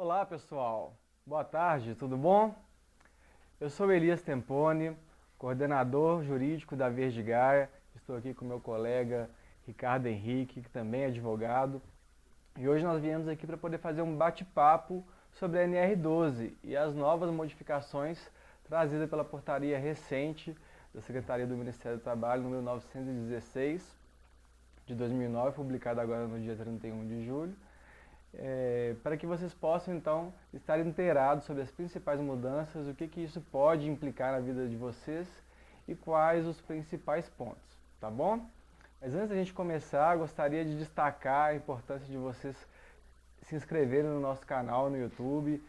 Olá pessoal, boa tarde, tudo bom? Eu sou Elias Temponi, coordenador jurídico da Verde Gaia. Estou aqui com meu colega Ricardo Henrique, que também é advogado. E hoje nós viemos aqui para poder fazer um bate-papo sobre a NR12 e as novas modificações trazidas pela portaria recente da Secretaria do Ministério do Trabalho, número 916 de 2009, publicada agora no dia 31 de julho. Para que vocês possam então estar inteirados sobre as principais mudanças, o que isso pode implicar na vida de vocês e quais os principais pontos, tá bom? Mas antes da gente começar, gostaria de destacar a importância de vocês se inscreverem no nosso canal no YouTube,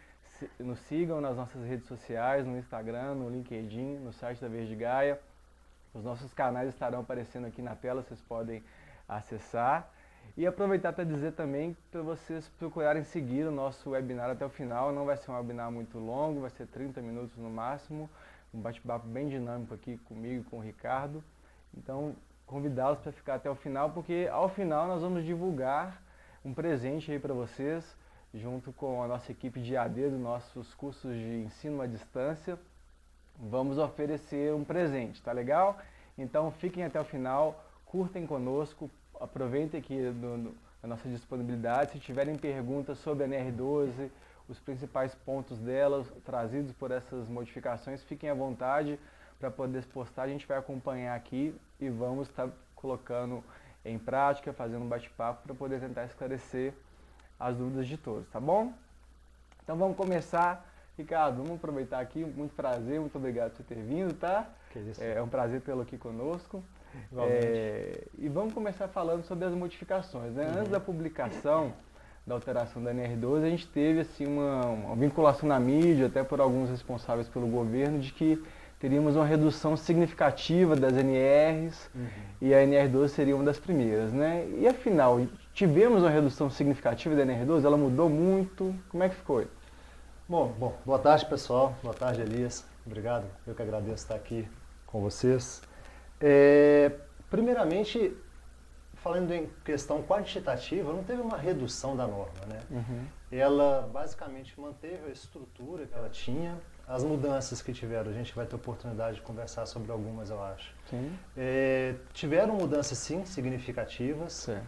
nos sigam nas nossas redes sociais, no Instagram, no LinkedIn, no site da Verde Gaia. Os nossos canais estarão aparecendo aqui na tela, vocês podem acessar. E aproveitar para dizer também para vocês procurarem seguir o nosso webinar até o final. Não vai ser um webinar muito longo, vai ser 30 minutos no máximo. Um bate-papo bem dinâmico aqui comigo e com o Ricardo. Então, convidá-los para ficar até o final, porque ao final nós vamos divulgar um presente aí para vocês, junto com a nossa equipe de AD dos nossos cursos de ensino à distância. Vamos oferecer um presente, tá legal? Então, fiquem até o final, curtem conosco. Aproveitem aqui a nossa disponibilidade. Se tiverem perguntas sobre a NR12, os principais pontos delas, trazidos por essas modificações, fiquem à vontade para poder postar. A gente vai acompanhar aqui e vamos estar colocando em prática, fazendo um bate-papo para poder tentar esclarecer as dúvidas de todos, tá bom? Então vamos começar. Ricardo, vamos aproveitar aqui. Muito prazer, muito obrigado por ter vindo, tá? Que isso. É um prazer tê-lo aqui conosco. E vamos começar falando sobre as modificações, né? Antes da publicação da alteração da NR12, a gente teve assim, uma vinculação na mídia, até por alguns responsáveis pelo governo, de que teríamos uma redução significativa das NRs e a NR12 seria uma das primeiras, né? E afinal, tivemos uma redução significativa da NR12? Ela mudou muito? Como é que ficou? Bom, boa tarde pessoal, boa tarde Elias, obrigado, eu que agradeço estar aqui com vocês. Primeiramente, falando em questão quantitativa, não teve uma redução da norma, né? Ela basicamente manteve a estrutura que ela tinha, as mudanças que tiveram, a gente vai ter oportunidade de conversar sobre algumas, eu acho. Sim. Tiveram mudanças sim, significativas, Certo.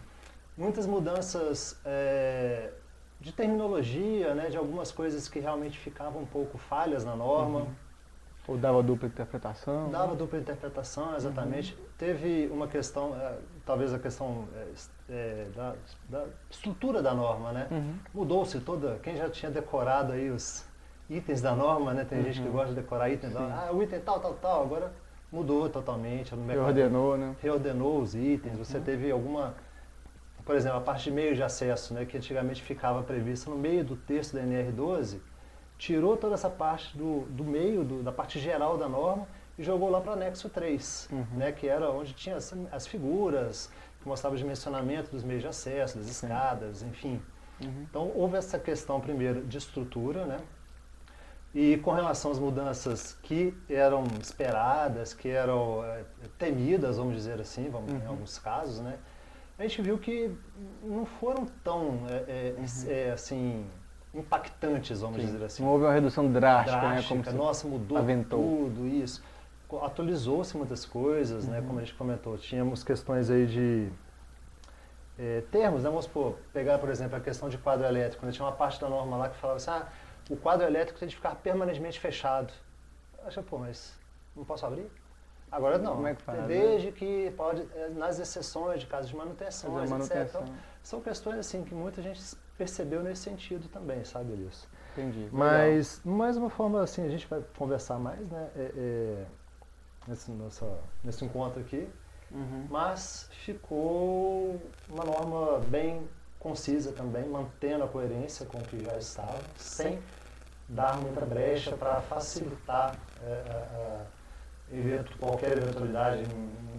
muitas mudanças de terminologia, né, de algumas coisas que realmente ficavam um pouco falhas na norma. Ou dava dupla interpretação? Dava dupla interpretação, exatamente. Teve uma questão, talvez a questão da estrutura da norma, né? Mudou-se toda, quem já tinha decorado aí os itens da norma, né? Tem gente que gosta de decorar itens da norma. O item tal, agora mudou totalmente. Reordenou, né? Reordenou os itens, você teve alguma... Por exemplo, a parte de meio de acesso, né, que antigamente ficava prevista no meio do texto da NR12, tirou toda essa parte do meio, da parte geral da norma e jogou lá para o anexo 3, né, que era onde tinha as figuras, que mostrava o dimensionamento dos meios de acesso, das escadas, enfim. Então houve essa questão primeiro de estrutura, né, e com relação às mudanças que eram esperadas, que eram temidas, vamos dizer assim, em alguns casos, né, a gente viu que não foram tão assim, impactantes, vamos dizer assim. Não houve uma redução drástica, né? Como Nossa, mudou aventou. tudo isso. Atualizou-se muitas coisas, né? Como a gente comentou. Tínhamos questões aí de termos, né? Vamos pegar, por exemplo, a questão de quadro elétrico. Tinha uma parte da norma lá que falava assim, o quadro elétrico tem de ficar permanentemente fechado. Eu achei, mas não posso abrir? Agora não, como é que faz, desde que pode, nas exceções de casos de manutenção, etc. Então, são questões assim que muita gente percebeu nesse sentido também, sabe, Elias? Entendi. Mas, mais uma forma assim, a gente vai conversar mais, né, nesse encontro aqui, mas ficou uma norma bem concisa também, mantendo a coerência com o que já estava, sem dar muita brecha para facilitar qualquer eventualidade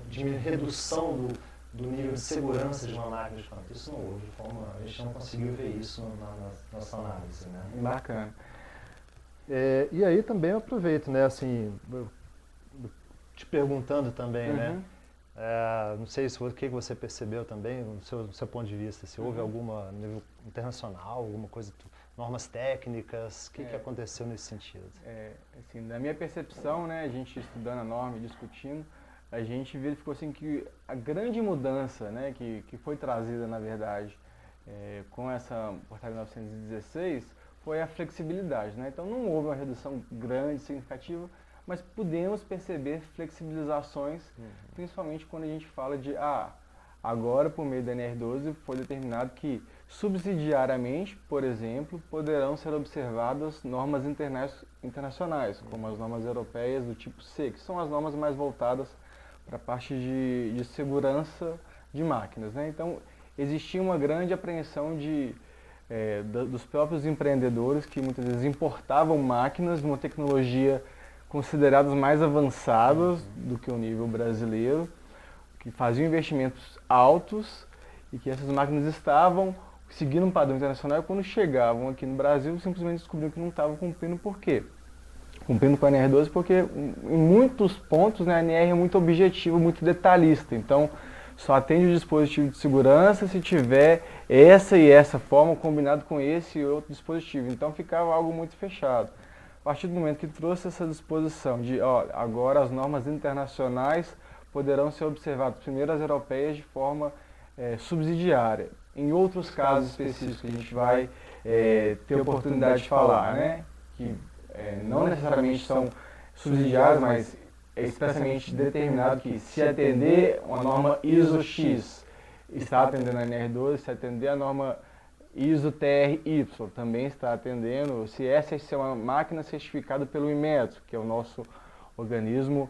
de redução do nível de segurança de uma máquina de campo. Isso não houve, a gente não conseguiu ver isso na nossa análise, né? Bacana. E aí também eu aproveito, né, assim, te perguntando também, né, não sei o que você percebeu também, no seu ponto de vista, se houve alguma nível internacional, alguma coisa normas técnicas? O que aconteceu nesse sentido? Assim, da minha percepção, né, a gente estudando a norma e discutindo, a gente verificou assim, que a grande mudança, né, que foi trazida, na verdade, com essa portaria 916 foi a flexibilidade. Né? Então não houve uma redução grande, significativa, mas pudemos perceber flexibilizações, principalmente quando a gente fala de, agora por meio da NR12 foi determinado que subsidiariamente, por exemplo, poderão ser observadas normas internacionais, como as normas europeias do tipo C, que são as normas mais voltadas para a parte de segurança de máquinas. Né? Então, existia uma grande apreensão dos próprios empreendedores que muitas vezes importavam máquinas de uma tecnologia consideradas mais avançadas do que o nível brasileiro, que faziam investimentos altos e que essas máquinas estavam seguindo um padrão internacional e quando chegavam aqui no Brasil simplesmente descobriram que não estavam cumprindo. Por quê? Cumprindo com a NR12 porque em muitos pontos, né, a NR é muito objetiva, muito detalhista. Então, só atende o dispositivo de segurança se tiver essa e essa forma combinado com esse e outro dispositivo. Então, ficava algo muito fechado. A partir do momento que trouxe essa disposição de, agora as normas internacionais poderão ser observadas, primeiro as europeias, de forma subsidiária. Em outros casos específicos que a gente vai ter oportunidade de falar, né? Que não necessariamente são subsidiários, mas é expressamente determinado que se atender uma norma ISO X, está atendendo a NR12, se atender a norma ISO TRY, também está atendendo, se essa é uma máquina certificada pelo Inmetro, que é o nosso organismo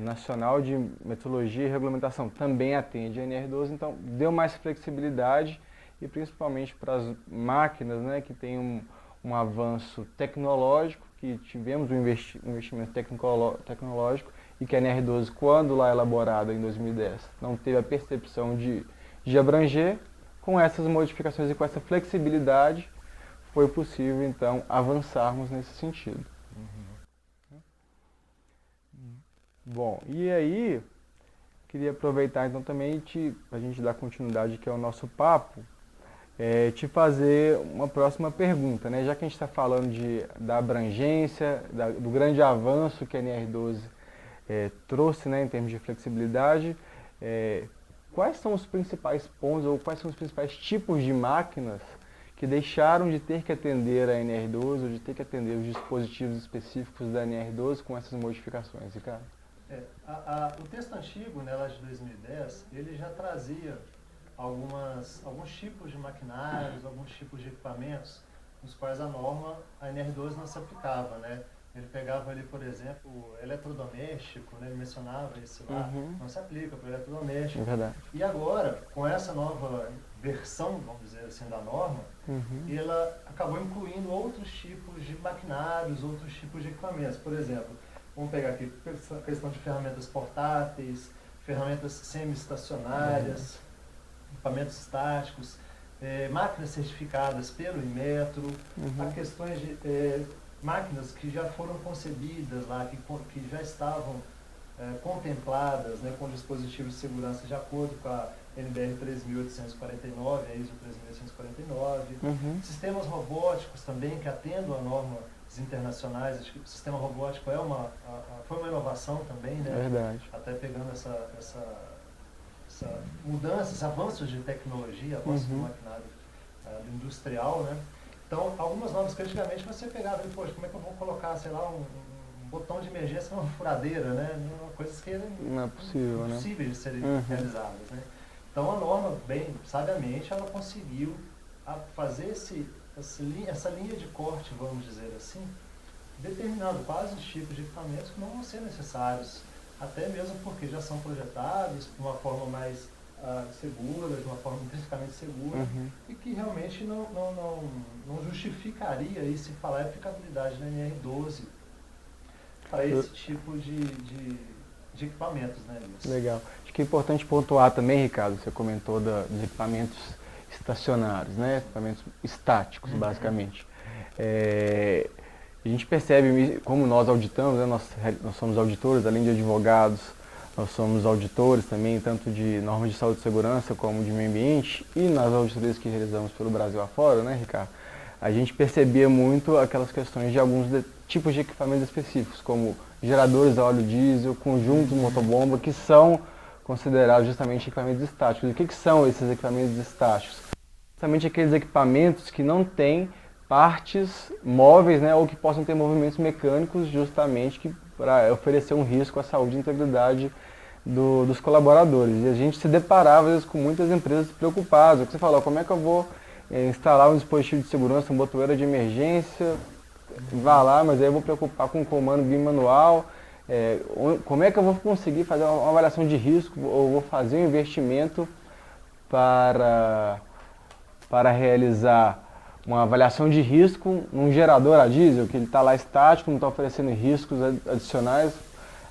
nacional de metrologia e regulamentação, também atende a NR12, então deu mais flexibilidade e principalmente para as máquinas, né, que tem um avanço tecnológico, que tivemos um investimento tecnológico e que a NR12, quando lá elaborada em 2010, não teve a percepção de abranger. Com essas modificações e com essa flexibilidade, foi possível, então, avançarmos nesse sentido. Bom, e aí, queria aproveitar, então, também, para a gente dar continuidade aqui ao nosso papo, te fazer uma próxima pergunta, né? Já que a gente está falando da abrangência, do grande avanço que a NR12 trouxe, né, em termos de flexibilidade, quais são os principais pontos ou quais são os principais tipos de máquinas que deixaram de ter que atender a NR12 ou de ter que atender os dispositivos específicos da NR12 com essas modificações, Ricardo? O texto antigo, né, lá de 2010, ele já trazia alguns tipos de maquinários, alguns tipos de equipamentos nos quais a NR12 não se aplicava, né? Ele pegava ali, por exemplo, eletrodoméstico, né? Ele mencionava esse lá, não se aplica para o eletrodoméstico. É verdade. E agora, com essa nova versão, vamos dizer assim, da norma, ela acabou incluindo outros tipos de maquinários, outros tipos de equipamentos. Por exemplo, vamos pegar aqui a questão de ferramentas portáteis, ferramentas semi-estacionárias, equipamentos estáticos, máquinas certificadas pelo Inmetro, há questões de máquinas que já foram concebidas lá, que já estavam contempladas, né, com dispositivos de segurança de acordo com a NBR 3849, a ISO 3849, sistemas robóticos também que atendam a normas internacionais. Acho que o sistema robótico foi uma inovação também, né? É verdade. Até pegando essa mudança, esses avanços de tecnologia, avanços do maquinário industrial, né? Então, algumas normas que antigamente você pegava e, poxa, como é que eu vou colocar, sei lá, um botão de emergência numa furadeira, né? Coisas que não é possível, impossíveis de serem realizadas, né? Então, a norma, bem sabiamente, ela conseguiu fazer essa linha de corte, vamos dizer assim, determinando quais os tipos de equipamentos que não vão ser necessários, até mesmo porque já são projetados de uma forma mais segura, de uma forma intrinsecamente segura, e que realmente não justificaria aí se falar aplicabilidade na NR12 para esse tipo de equipamentos, né, Elias? Legal. Acho que é importante pontuar também, Ricardo, você comentou dos equipamentos estacionários, né? Equipamentos estáticos, basicamente. A gente percebe, como nós auditamos, né? Nós somos auditores, além de advogados, nós somos auditores também, tanto de normas de saúde e segurança como de meio ambiente, e nas auditorias que realizamos pelo Brasil afora, né, Ricardo? a gente percebia muito aquelas questões de alguns tipos de equipamentos específicos, como geradores a óleo diesel, conjuntos motobomba, que são considerados justamente equipamentos estáticos. E o que são esses equipamentos estáticos? Justamente aqueles equipamentos que não têm partes móveis, né, ou que possam ter movimentos mecânicos, justamente para oferecer um risco à saúde e integridade dos colaboradores. E a gente se deparava às vezes com muitas empresas preocupadas. O que você falou, como é que eu vou instalar um dispositivo de segurança, uma botoeira de emergência, vá lá, mas aí eu vou preocupar com o comando bimanual, como é que eu vou conseguir fazer uma avaliação de risco, ou vou fazer um investimento para realizar uma avaliação de risco num gerador a diesel, que ele está lá estático, não está oferecendo riscos adicionais,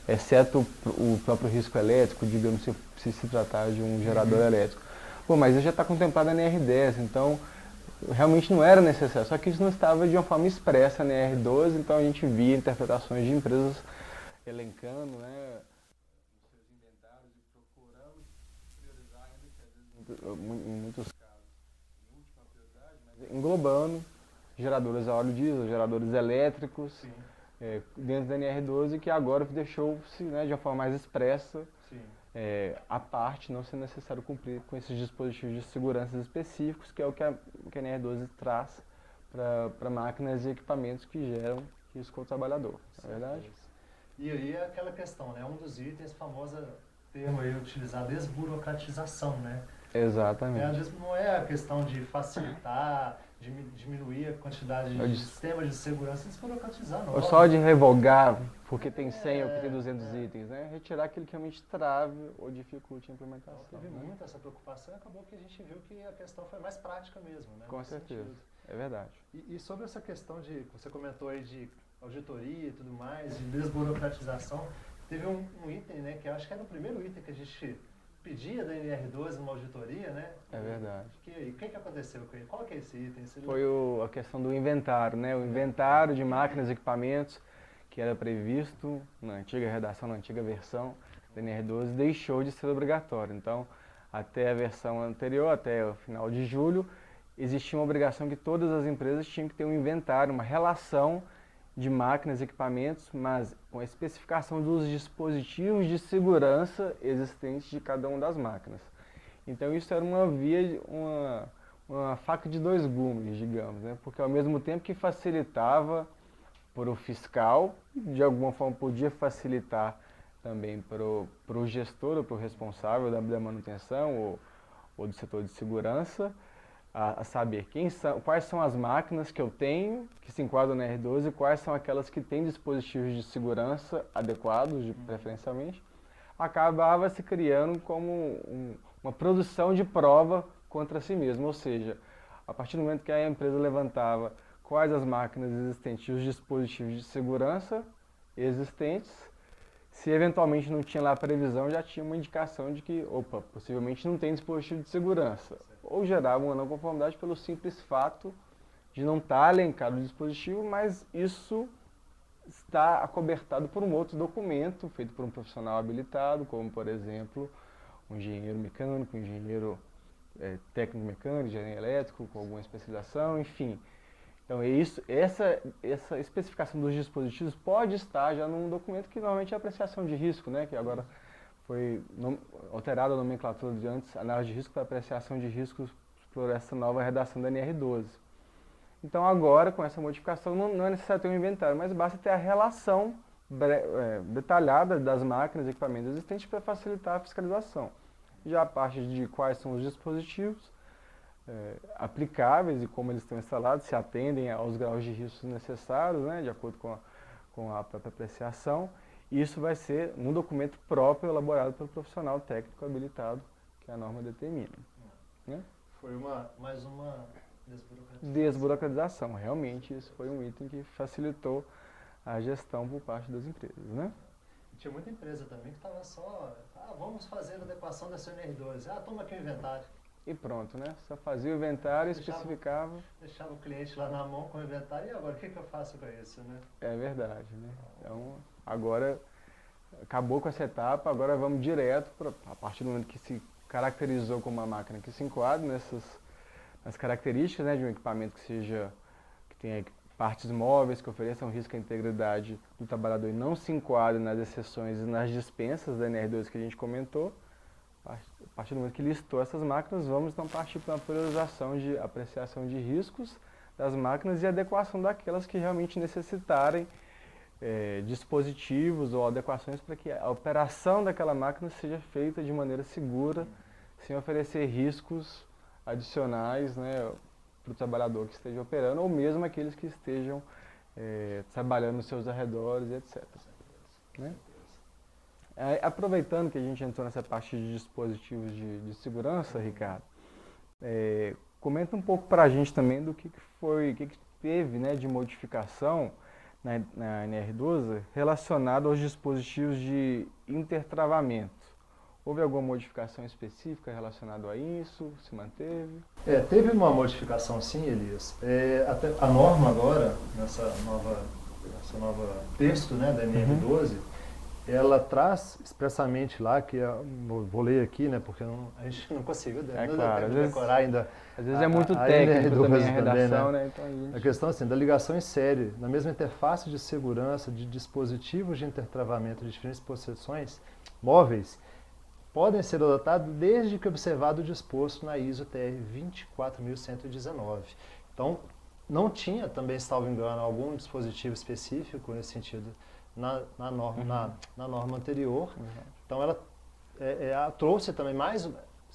exceto o próprio risco elétrico, digamos, se tratar de um gerador elétrico. Pô, mas isso já está contemplado na NR10, então realmente não era necessário, só que isso não estava de uma forma expressa na NR12, então a gente via interpretações de empresas elencando, né, os seus inventários e procurando priorizar, ainda que às vezes, em muitos casos, em última prioridade, mas englobando geradores a óleo diesel, geradores elétricos, dentro da NR12, que agora deixou-se, né, de uma forma mais expressa, à parte, não sendo necessário cumprir com esses dispositivos de segurança específicos, que é o que a NR12 traz para máquinas e equipamentos que geram risco ao trabalhador, não é verdade? E aí é aquela questão, né? Um dos itens, famosa termo aí utilizado, desburocratização, né? Exatamente. Às vezes não é a questão de facilitar, de diminuir a quantidade de sistemas de segurança, desburocratizar, não. Ou só de revogar, porque tem 100 ou porque tem 200 itens, né? Retirar aquilo que realmente trave ou dificulte a implementação. Teve muito essa preocupação e acabou que a gente viu que a questão foi mais prática mesmo, né? Com certeza, é verdade. E sobre essa questão de, você comentou aí de auditoria e tudo mais, de desburocratização, teve um item, né, que eu acho que era o primeiro item que a gente pedia da NR12 numa auditoria, né? É verdade. E o que aconteceu com ele? Qual que é esse item? Foi a questão do inventário, né? O inventário de máquinas e equipamentos que era previsto na antiga redação, na antiga versão da NR12, deixou de ser obrigatório. Então, até a versão anterior, até o final de julho, existia uma obrigação que todas as empresas tinham que ter um inventário, uma relação de máquinas e equipamentos, mas com a especificação dos dispositivos de segurança existentes de cada uma das máquinas. Então isso era uma faca de dois gumes, digamos, né? Porque ao mesmo tempo que facilitava para o fiscal, de alguma forma podia facilitar também para o gestor ou para o responsável da manutenção ou do setor de segurança, a saber quais são as máquinas que eu tenho, que se enquadram na R12, e quais são aquelas que têm dispositivos de segurança adequados, preferencialmente, acabava se criando como uma produção de prova contra si mesmo, ou seja, a partir do momento que a empresa levantava quais as máquinas existentes e os dispositivos de segurança existentes, se eventualmente não tinha lá a previsão, já tinha uma indicação de que, opa, possivelmente não tem dispositivo de segurança. Ou gerava uma não conformidade pelo simples fato de não estar elencado o dispositivo, mas isso está acobertado por um outro documento feito por um profissional habilitado, como por exemplo, um engenheiro mecânico, um engenheiro técnico mecânico, engenheiro elétrico, com alguma especialização, enfim. Então essa especificação dos dispositivos pode estar já num documento que normalmente é apreciação de risco, né? Que agora foi alterada a nomenclatura de antes, análise de risco para apreciação de riscos por essa nova redação da NR12. Então agora, com essa modificação, não é necessário ter um inventário, mas basta ter a relação detalhada das máquinas e equipamentos existentes para facilitar a fiscalização. Já a parte de quais são os dispositivos aplicáveis e como eles estão instalados, se atendem aos graus de risco necessários, né, de acordo com a própria apreciação. Isso vai ser um documento próprio elaborado pelo profissional técnico habilitado, que a norma determina. Né? Foi mais uma desburocratização. Realmente isso foi um item que facilitou a gestão por parte das empresas. Né? Tinha muita empresa também que estava só, vamos fazer a adequação da NR12, toma aqui o inventário. E pronto, né? Só fazia o inventário, especificava. Deixava o cliente lá na mão com o inventário, e agora o que eu faço com isso, né? É verdade, né? Então, agora acabou com essa etapa, agora vamos direto, a partir do momento que se caracterizou como uma máquina que se enquadra nas características, né, de um equipamento que seja tem partes móveis que ofereçam risco à integridade do trabalhador e não se enquadram nas exceções e nas dispensas da NR12 que a gente comentou. A partir do momento que listou essas máquinas, vamos então partir para uma priorização de apreciação de riscos das máquinas e adequação daquelas que realmente necessitarem dispositivos ou adequações para que a operação daquela máquina seja feita de maneira segura, sem oferecer riscos adicionais, né, para o trabalhador que esteja operando, ou mesmo aqueles que estejam trabalhando nos seus arredores, etc. Né? Aproveitando que a gente entrou nessa parte de dispositivos de segurança, Ricardo, comenta um pouco para a gente também do que teve, né, de modificação na NR12 relacionado aos dispositivos de intertravamento. Houve alguma modificação específica relacionada a isso? Se manteve? Teve uma modificação sim, Elias. Até a norma agora, nessa nova texto, né, da NR12, ela traz expressamente lá, que vou ler aqui, né, porque a gente não conseguiu decorar ainda. Às vezes é muito técnico também a redação, né? Então a questão assim, da ligação em série, na mesma interface de segurança de dispositivos de intertravamento de diferentes posições móveis, podem ser adotados desde que observado o disposto na ISO TR 24119. Então, não tinha também, salvo engano, algum dispositivo específico nesse sentido na norma anterior. Então, ela trouxe também mais...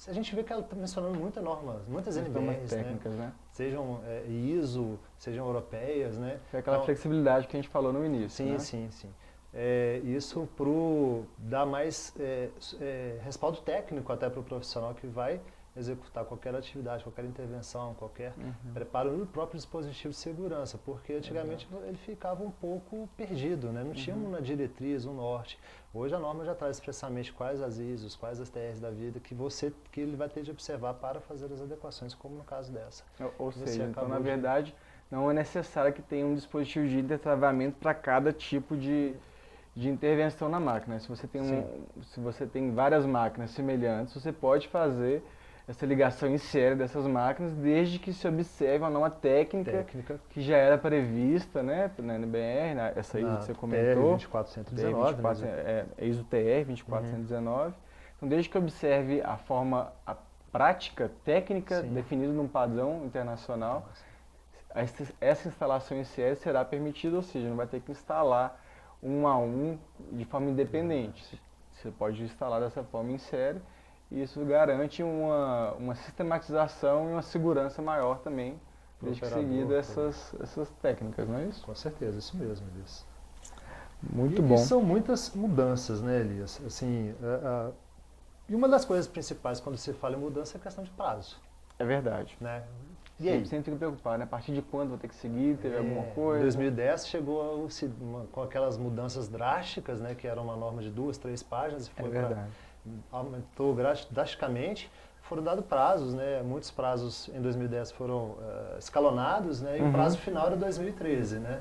A gente vê que ela está mencionando muitas normas, muitas NBRs, técnicas, né? Sejam ISO, sejam europeias, né? É aquela flexibilidade que a gente falou no início, sim, né? Sim. Isso dar mais respaldo técnico até para o profissional que vai executar qualquer atividade, qualquer intervenção, qualquer preparo no próprio dispositivo de segurança, porque antigamente ele ficava um pouco perdido, né? Não tinha uma diretriz, um norte. Hoje a norma já traz expressamente quais as ISOs, quais as TRs da vida que ele vai ter de observar para fazer as adequações, como no caso dessa. Ou seja, então na verdade não é necessário que tenha um dispositivo de intertravamento para cada tipo de intervenção na máquina. Se você tem várias máquinas semelhantes, você pode fazer essa ligação em série dessas máquinas, desde que se observe uma norma técnica que já era prevista, né, na NBR, essa ISO que você comentou. TR 24119. ISO TR 24119. Então, desde que observe a prática técnica definida num padrão internacional, essa instalação em série será permitida, ou seja, não vai ter que instalar um a um de forma independente. Você pode instalar dessa forma em série. E isso garante uma sistematização e uma segurança maior também, desde que seguida essas técnicas, não é isso? Com certeza, isso mesmo, Elias. Muito bom. E são muitas mudanças, né, Elias? Assim, e uma das coisas principais quando se fala em mudança é a questão de prazo. É verdade. Né? E aí? Sempre fica preocupado, né? A partir de quando vou ter que seguir, teve alguma coisa? Em 2010 chegou com aquelas mudanças drásticas, né, que era uma norma de 2, 3 páginas, e foi aumentou drasticamente, foram dados prazos, né? Muitos prazos em 2010 foram escalonados, né? E o prazo final era 2013, né?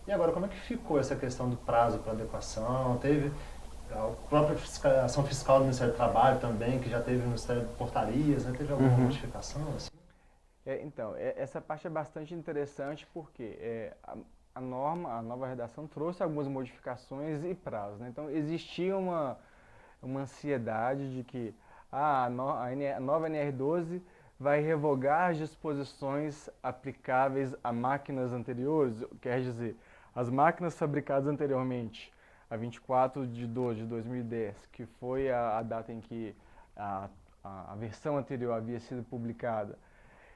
E agora, como é que ficou essa questão do prazo para adequação? Teve a própria ação fiscal do Ministério do Trabalho também, que já teve no Ministério de Portarias, né? Teve alguma modificação? Assim? Então, essa parte é bastante interessante porque a nova redação trouxe algumas modificações e prazos, né? Então, existia uma ansiedade de que a nova NR12 vai revogar as disposições aplicáveis a máquinas anteriores, quer dizer, as máquinas fabricadas anteriormente, a 24 de 12 de 2010, que foi a data em que a versão anterior havia sido publicada.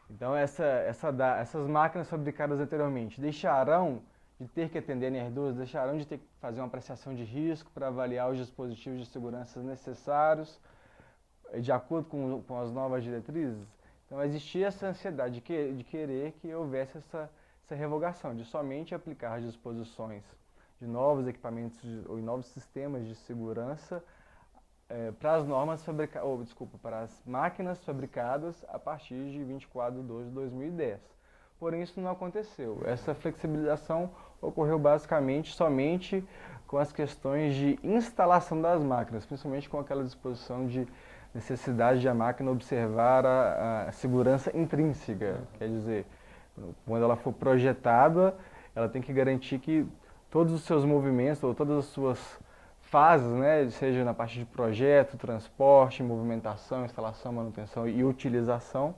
Então, essas máquinas fabricadas anteriormente deixarão de ter que atender a NR12, deixarão de ter que fazer uma apreciação de risco para avaliar os dispositivos de segurança necessários, de acordo com as novas diretrizes. Então, existia essa ansiedade de querer que houvesse essa revogação, de somente aplicar as disposições de novos equipamentos ou novos sistemas de segurança para as máquinas fabricadas a partir de 24 de 12 de 2010. Porém, isso não aconteceu. Essa flexibilização ocorreu basicamente somente com as questões de instalação das máquinas, principalmente com aquela disposição de necessidade de a máquina observar a segurança intrínseca, quer dizer, Quando ela for projetada, ela tem que garantir que todos os seus movimentos ou todas as suas fases, né, seja na parte de projeto, transporte, movimentação, instalação, manutenção e utilização,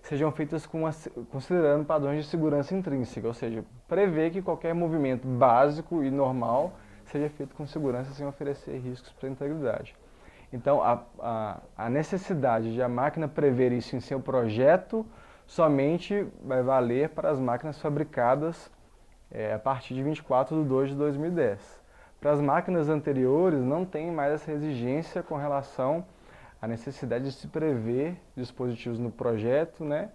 sejam feitas considerando padrões de segurança intrínseca, ou seja, prever que qualquer movimento básico e normal seja feito com segurança sem oferecer riscos para a integridade. Então, a necessidade de a máquina prever isso em seu projeto somente vai valer para as máquinas fabricadas a partir de 24/2/2010. Para as máquinas anteriores, não tem mais essa exigência com relação à necessidade de se prever dispositivos no projeto, né,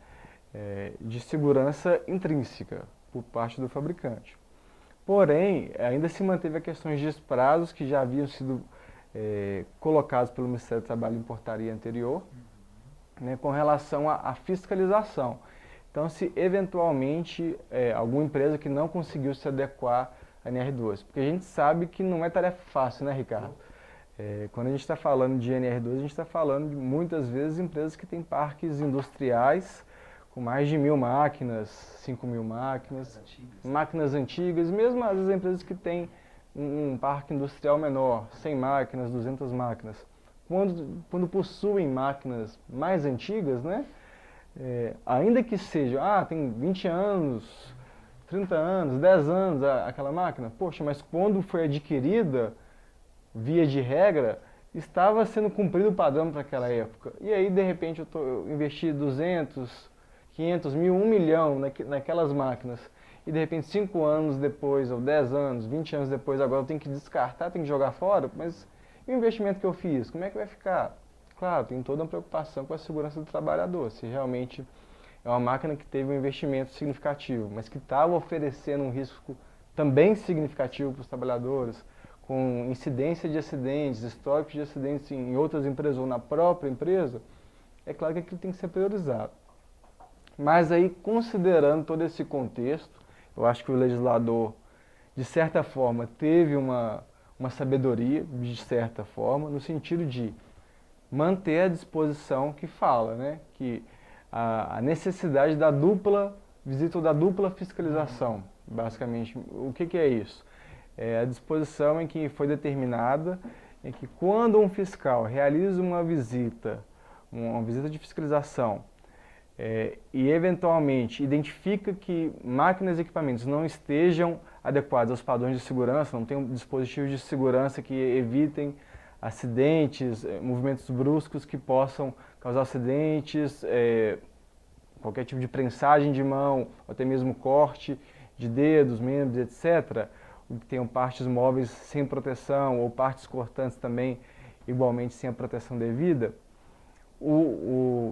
de segurança intrínseca por parte do fabricante. Porém, ainda se manteve a questões de prazos que já haviam sido colocados pelo Ministério do Trabalho em portaria anterior, né, com relação à fiscalização. Então, se eventualmente alguma empresa que não conseguiu se adequar à NR2, porque a gente sabe que não é tarefa fácil, né, Ricardo? Quando a gente está falando de NR2, a gente está falando de muitas vezes empresas que têm parques industriais com mais de 1.000 máquinas, 5.000 máquinas, máquinas antigas, mesmo às vezes empresas que têm um parque industrial menor, 100 máquinas, 200 máquinas. Quando possuem máquinas mais antigas, né, ainda que seja, tem 20 anos, 30 anos, 10 anos aquela máquina, poxa, mas quando foi adquirida, via de regra, estava sendo cumprido o padrão para aquela época. E aí, de repente, eu investi 200, 500 mil, 1 milhão naquelas máquinas. E de repente, 5 anos depois, ou 10 anos, 20 anos depois, agora eu tenho que descartar, tenho que jogar fora, mas e o investimento que eu fiz, como é que vai ficar? Claro, tem toda uma preocupação com a segurança do trabalhador, se realmente é uma máquina que teve um investimento significativo, mas que estava oferecendo um risco também significativo para os trabalhadores, com incidência de acidentes, históricos de acidentes em outras empresas ou na própria empresa, é claro que aquilo tem que ser priorizado. Mas aí, considerando todo esse contexto, eu acho que o legislador, de certa forma, teve uma sabedoria, de certa forma, no sentido de manter a disposição que fala, né, que a necessidade da dupla visita ou da dupla fiscalização, basicamente. O que é isso? É a disposição em que foi determinada em que quando um fiscal realiza uma visita de fiscalização, e eventualmente identifica que máquinas e equipamentos não estejam adequados aos padrões de segurança, não tem dispositivos de segurança que evitem acidentes, movimentos bruscos que possam causar acidentes, qualquer tipo de prensagem de mão, ou até mesmo corte de dedos, membros, etc., que tenham partes móveis sem proteção ou partes cortantes também igualmente sem a proteção devida,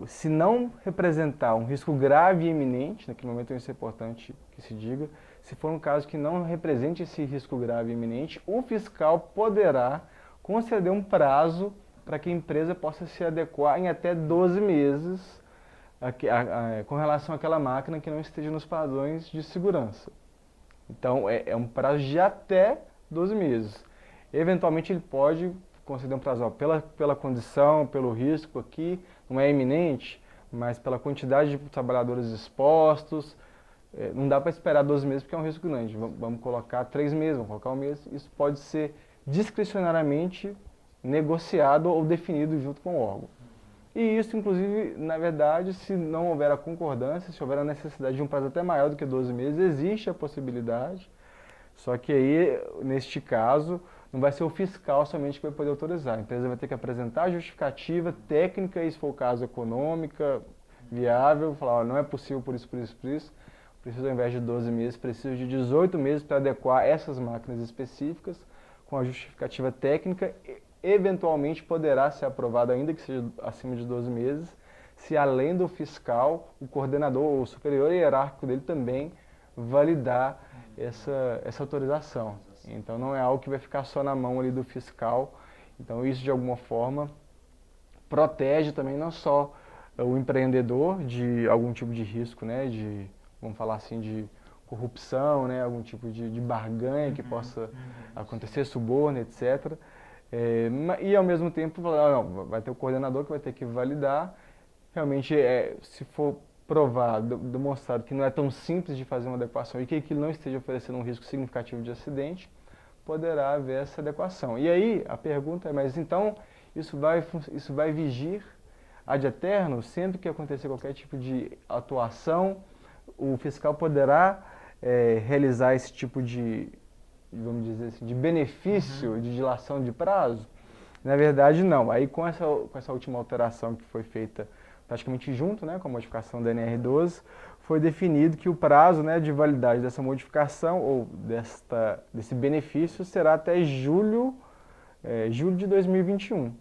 se não representar um risco grave e iminente, naquele momento isso é importante que se diga, se for um caso que não represente esse risco grave e iminente, o fiscal poderá conceder um prazo para que a empresa possa se adequar em até 12 meses com relação àquela máquina que não esteja nos padrões de segurança. Então, é um prazo de até 12 meses. Eventualmente, ele pode conceder um prazo pela condição, pelo risco aqui, não é iminente, mas pela quantidade de trabalhadores expostos, não dá para esperar 12 meses porque é um risco grande. Vamos colocar 3 meses, vamos colocar 1 mês. Isso pode ser discricionariamente negociado ou definido junto com o órgão. E isso, inclusive, na verdade, se não houver a concordância, se houver a necessidade de um prazo até maior do que 12 meses, existe a possibilidade. Só que aí, neste caso, não vai ser o fiscal somente que vai poder autorizar. A empresa vai ter que apresentar a justificativa técnica, e se for o caso econômica, viável, falar, ó, não é possível por isso, por isso, por isso. Preciso, ao invés de 12 meses, preciso de 18 meses para adequar essas máquinas específicas com a justificativa técnica. Eventualmente poderá ser aprovado, ainda que seja acima de 12 meses, se além do fiscal, o coordenador ou o superior hierárquico dele também validar essa autorização. Então não é algo que vai ficar só na mão ali do fiscal. Então isso de alguma forma protege também não só o empreendedor de algum tipo de risco, né, de, vamos falar assim, de corrupção, né, algum tipo de barganha que possa acontecer, suborno, etc. E ao mesmo tempo vai ter o coordenador que vai ter que validar. Realmente, se for provado, demonstrado que não é tão simples de fazer uma adequação e que aquilo não esteja oferecendo um risco significativo de acidente, poderá haver essa adequação. E aí a pergunta é, mas então isso vai vigir ad eterno? Sempre que acontecer qualquer tipo de atuação, o fiscal poderá realizar esse tipo de, vamos dizer assim, de benefício de dilação de prazo? Na verdade, não. Aí com essa última alteração que foi feita praticamente junto, né, com a modificação da NR12, foi definido que o prazo, né, de validade dessa modificação ou desse benefício será até julho de 2021.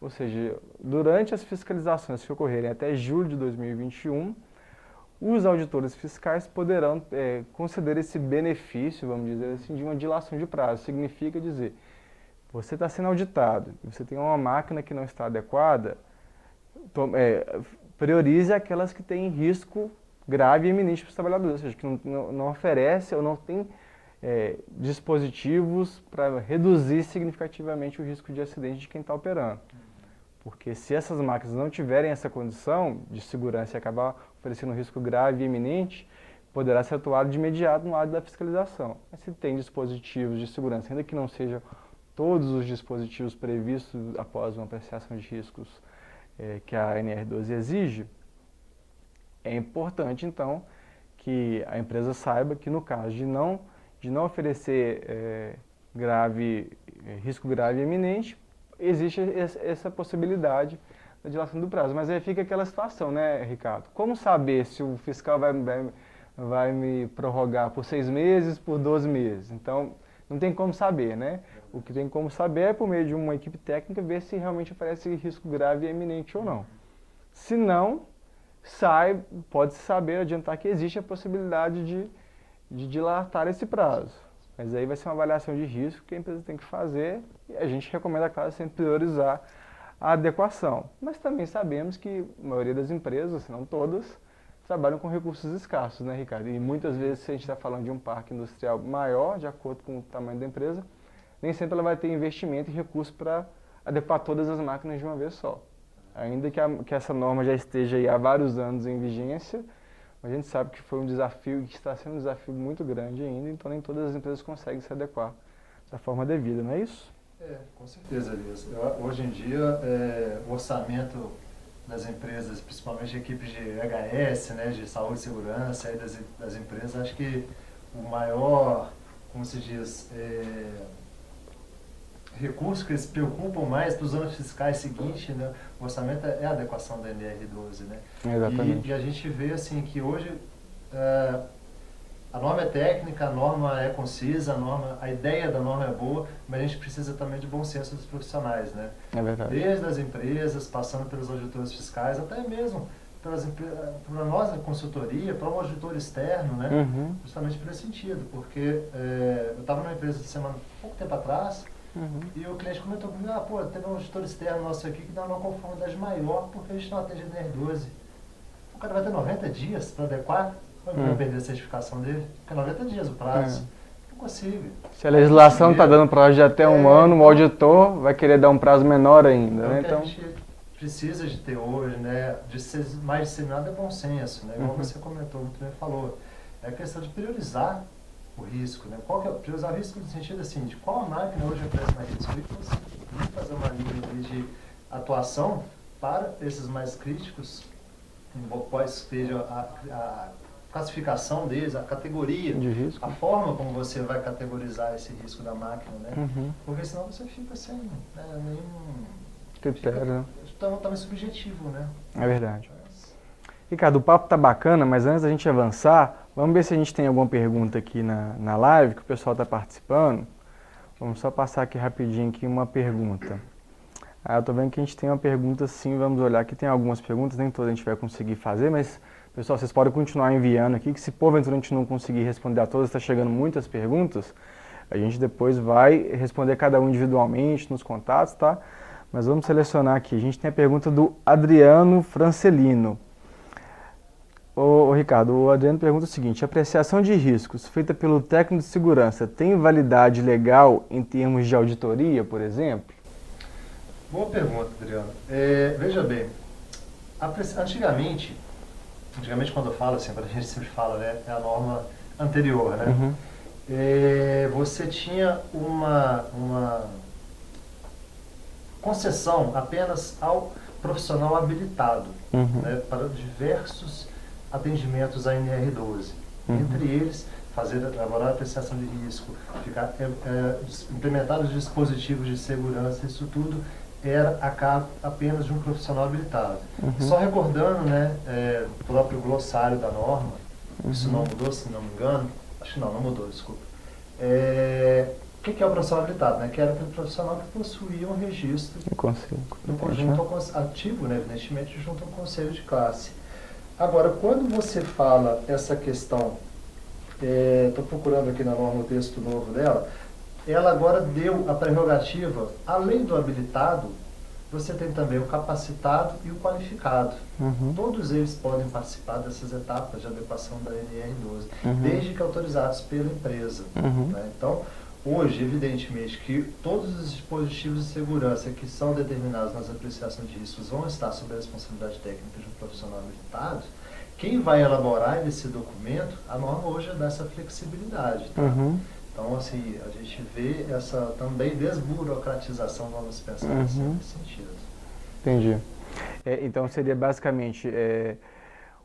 Ou seja, durante as fiscalizações que ocorrerem até julho de 2021, os auditores fiscais poderão conceder esse benefício, vamos dizer assim, de uma dilação de prazo. Significa dizer, você está sendo auditado e você tem uma máquina que não está adequada, priorize aquelas que têm risco grave e iminente para os trabalhadores, ou seja, que não oferece ou não tem dispositivos para reduzir significativamente o risco de acidente de quem está operando. Porque se essas máquinas não tiverem essa condição de segurança e acabar oferecendo um risco grave e iminente, poderá ser atuado de imediato no ato da fiscalização. Mas se tem dispositivos de segurança, ainda que não sejam todos os dispositivos previstos após uma apreciação de riscos que a NR12 exige, é importante então que a empresa saiba que no caso de não oferecer risco grave e iminente, existe essa possibilidade da dilação do prazo. Mas aí fica aquela situação, né, Ricardo? Como saber se o fiscal vai me prorrogar por 6 meses, por 12 meses? Então, não tem como saber, né? O que tem como saber é por meio de uma equipe técnica ver se realmente oferece risco grave e iminente ou não. Se não, pode-se saber, adiantar que existe a possibilidade de dilatar esse prazo. Mas aí vai ser uma avaliação de risco que a empresa tem que fazer e a gente recomenda, claro, sempre priorizar a adequação. Mas também sabemos que a maioria das empresas, se não todas, trabalham com recursos escassos, né, Ricardo? E muitas vezes, se a gente está falando de um parque industrial maior, de acordo com o tamanho da empresa, nem sempre ela vai ter investimento e recurso para adequar todas as máquinas de uma vez só. Ainda que essa norma já esteja aí há vários anos em vigência, a gente sabe que foi um desafio, que está sendo um desafio muito grande ainda, então nem todas as empresas conseguem se adequar da forma devida, não é isso? Com certeza, Elias. Hoje em dia, o orçamento das empresas, principalmente equipes de HS, né, de saúde e segurança aí das empresas, acho que o maior, como se diz, recurso que eles se preocupam mais para os anos fiscais seguintes, né, o orçamento é a adequação da NR12, né? Exatamente. E a gente vê assim que hoje a norma é técnica, a norma é concisa, a ideia da norma é boa, mas a gente precisa também de bom senso dos profissionais, né? É verdade. Desde as empresas, passando pelos auditores fiscais, até mesmo para nós na consultoria, para um auditor externo, né? Uhum. Justamente por esse sentido, porque eu estava numa empresa de pouco tempo atrás, e o cliente comentou comigo, teve um auditor externo nosso aqui que dá uma conformidade maior porque a gente não atende a NR12. O cara vai ter 90 dias para adequar, vai perder a certificação dele, porque 90 dias o prazo. Não consigo. Se a legislação está dando prazo de até um ano, o auditor vai querer dar um prazo menor ainda, né? Então, o que a gente precisa de ter hoje, né, de ser mais disseminado é bom senso, né? Igual você comentou, muito bem falou. É a questão de priorizar o risco, né? Priorizar o risco no sentido assim, de qual máquina hoje oferece mais risco e conseguir fazer uma linha de atuação para esses mais críticos, quais seja a classificação deles, a categoria, de risco, a forma como você vai categorizar esse risco da máquina, né? Porque senão você fica sem nenhum critério. Fica também subjetivo, né? É verdade. Ricardo, o papo tá bacana, mas antes da gente avançar, vamos ver se a gente tem alguma pergunta aqui na live, que o pessoal está participando. Vamos só passar aqui rapidinho aqui uma pergunta. Eu tô vendo que a gente tem uma pergunta sim, vamos olhar aqui, tem algumas perguntas, nem todas a gente vai conseguir fazer, mas, pessoal, vocês podem continuar enviando aqui, que se porventura a gente não conseguir responder a todas, está chegando muitas perguntas, a gente depois vai responder cada um individualmente nos contatos, tá? Mas vamos selecionar aqui. A gente tem a pergunta do Adriano Francelino. Ô Ricardo, o Adriano pergunta o seguinte: a apreciação de riscos feita pelo técnico de segurança tem validade legal em termos de auditoria, por exemplo? Boa pergunta, Adriano. Veja bem, antigamente antigamente quando eu falo assim, quando a gente sempre fala, né, é a norma anterior, né? Uhum. Você tinha uma concessão apenas ao profissional habilitado, Uhum. né, para diversos atendimentos à NR12. Uhum. Entre eles, elaborar a apreciação de risco, implementar os dispositivos de segurança, isso tudo era a cargo apenas de um profissional habilitado. Uhum. Só recordando, né, o próprio glossário da norma, isso não mudou, se não me engano, acho que não mudou, desculpa. O que é o profissional habilitado? Né? Que era aquele profissional que possuía um registro junto ao ativo, né? Evidentemente, junto ao conselho de classe. Agora, quando você fala essa questão, estou procurando aqui na norma o texto novo dela, ela agora deu a prerrogativa, além do habilitado, você tem também o capacitado e o qualificado. Uhum. Todos eles podem participar dessas etapas de adequação da NR12, Uhum. desde que autorizados pela empresa. Uhum. Né? Então, hoje, evidentemente, que todos os dispositivos de segurança que são determinados nas apreciações de riscos vão estar sob a responsabilidade técnica de um profissional habilitado. Quem vai elaborar esse documento, a norma hoje dá essa flexibilidade. Tá? Uhum. Então, assim, a gente vê essa também desburocratização, vamos pensar nesse sentido. Entendi. Então seria basicamente,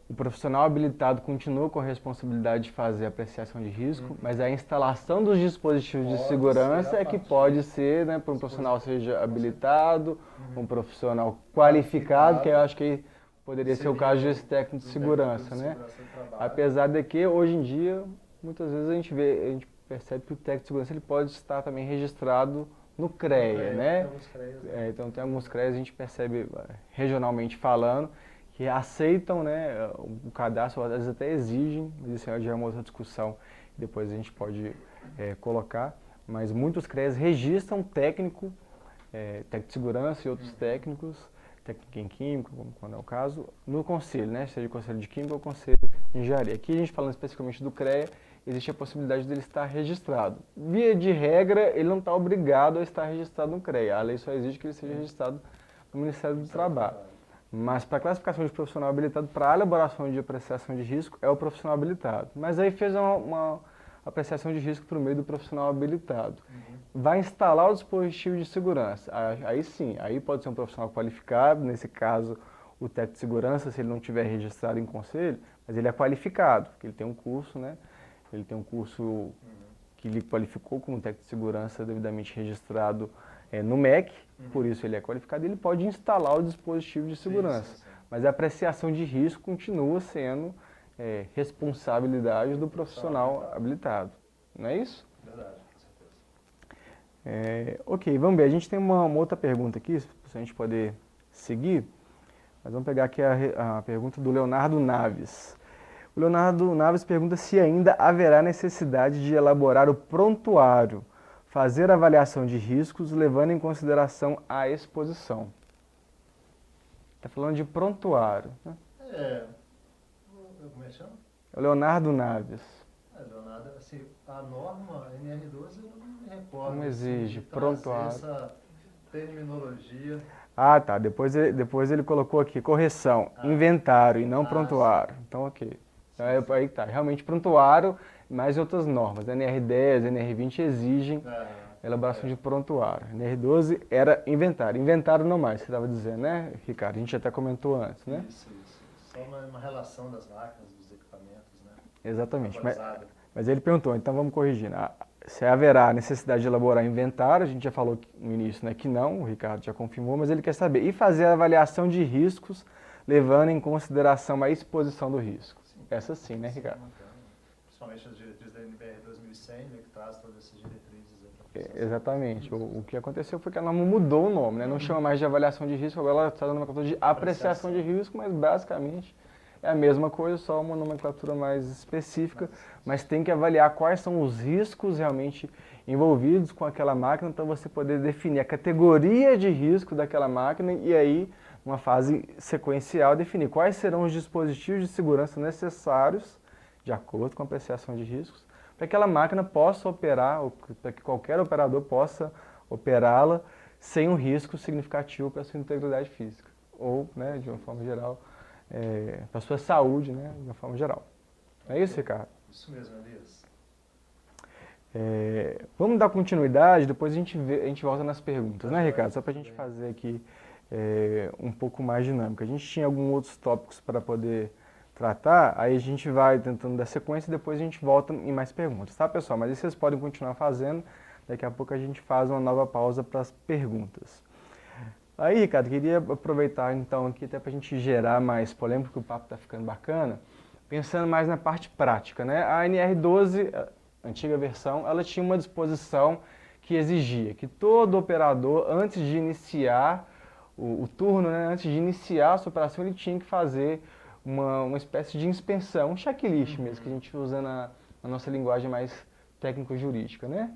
o profissional habilitado continua com a responsabilidade de fazer a apreciação de risco, mas a instalação dos dispositivos de segurança é que pode ser, né, para um profissional seja habilitado, um profissional qualificado, que eu acho que poderia ser o caso desse técnico de segurança, né? Apesar de que hoje em dia, muitas vezes a gente percebe que o técnico de segurança ele pode estar também registrado no CREA, né? Então tem alguns CREAs, a gente percebe regionalmente falando, que aceitam, né, o cadastro, às vezes até exigem, mas isso já é uma outra discussão, depois a gente pode colocar, mas muitos CREAs registram técnico de segurança e outros técnicos, técnico em química, quando é o caso, no conselho, né, seja o conselho de química ou o conselho de engenharia. Aqui a gente falando especificamente do CREA, existe a possibilidade dele estar registrado. Via de regra, ele não está obrigado a estar registrado no CREA. A lei só exige que ele seja registrado no Ministério do Trabalho. Mas para a classificação de profissional habilitado, para a elaboração de apreciação de risco, é o profissional habilitado. Mas aí fez uma apreciação de risco por meio do profissional habilitado. Vai instalar o dispositivo de segurança. Aí sim, aí pode ser um profissional qualificado, nesse caso o técnico de segurança, se ele não tiver registrado em conselho, mas ele é qualificado, porque ele tem um curso, né? Ele tem um curso que lhe qualificou como técnico de segurança devidamente registrado no MEC, por isso ele é qualificado, ele pode instalar o dispositivo de segurança. Sim. Mas a apreciação de risco continua sendo responsabilidade do profissional habilitado. Não é isso? Verdade, com certeza. Ok, vamos ver. A gente tem uma outra pergunta aqui, se a gente poder seguir. Mas vamos pegar aqui a pergunta do Leonardo Naves. O Leonardo Naves pergunta se ainda haverá necessidade de elaborar o prontuário, fazer avaliação de riscos, levando em consideração a exposição. Está falando de prontuário, né? Como é que chama? O Leonardo Naves. Leonardo, assim, a norma NR12 eu não me recordo. Não exige assim, prontuário. Essa terminologia. Ah, tá. Depois ele colocou aqui, correção, inventário e não prontuário. Então, ok. Então, aí tá. Realmente, prontuário, mais outras normas. NR10, NR20 exigem elaboração de prontuário. NR12 era inventário. Inventário não mais, você estava dizendo, né, Ricardo? A gente até comentou antes, né? Isso. Só uma relação das máquinas, dos equipamentos, né? Exatamente. Mas ele perguntou, então vamos corrigir. Se haverá necessidade de elaborar inventário, a gente já falou no início, né, que não, o Ricardo já confirmou, mas ele quer saber. E fazer a avaliação de riscos, levando em consideração a exposição do risco. Essa sim, né, Ricardo? Principalmente as diretrizes da NBR 2100, né, que traz todas essas diretrizes. Exatamente. O que aconteceu foi que ela mudou o nome, né? Não chama mais de avaliação de risco, agora ela está dando uma nomenclatura de apreciação de risco, mas basicamente é a mesma coisa, só uma nomenclatura mais específica, mas tem que avaliar quais são os riscos realmente envolvidos com aquela máquina, para você poder definir a categoria de risco daquela máquina e aí, numa fase sequencial, definir quais serão os dispositivos de segurança necessários, de acordo com a apreciação de riscos, para que aquela máquina possa operar, ou para que qualquer operador possa operá-la sem um risco significativo para a sua integridade física. Ou, né, de uma forma geral, para a sua saúde, né, de uma forma geral. É isso, Ricardo? Isso mesmo, Elias. Vamos dar continuidade, depois a gente volta nas perguntas, né, Ricardo? Só para a gente Bem. fazer aqui um pouco mais dinâmico. A gente tinha alguns outros tópicos para poder tratar, aí a gente vai tentando dar sequência e depois a gente volta em mais perguntas, tá, pessoal? Mas isso vocês podem continuar fazendo, daqui a pouco a gente faz uma nova pausa para as perguntas. Aí, Ricardo, queria aproveitar então aqui até para a gente gerar mais polêmica, porque o papo está ficando bacana, pensando mais na parte prática, né? A NR12, a antiga versão, ela tinha uma disposição que exigia que todo operador, antes de iniciar o turno, né, antes de iniciar a sua operação, ele tinha que fazer uma espécie de inspeção, um checklist mesmo, que a gente usa na nossa linguagem mais técnico-jurídica, né?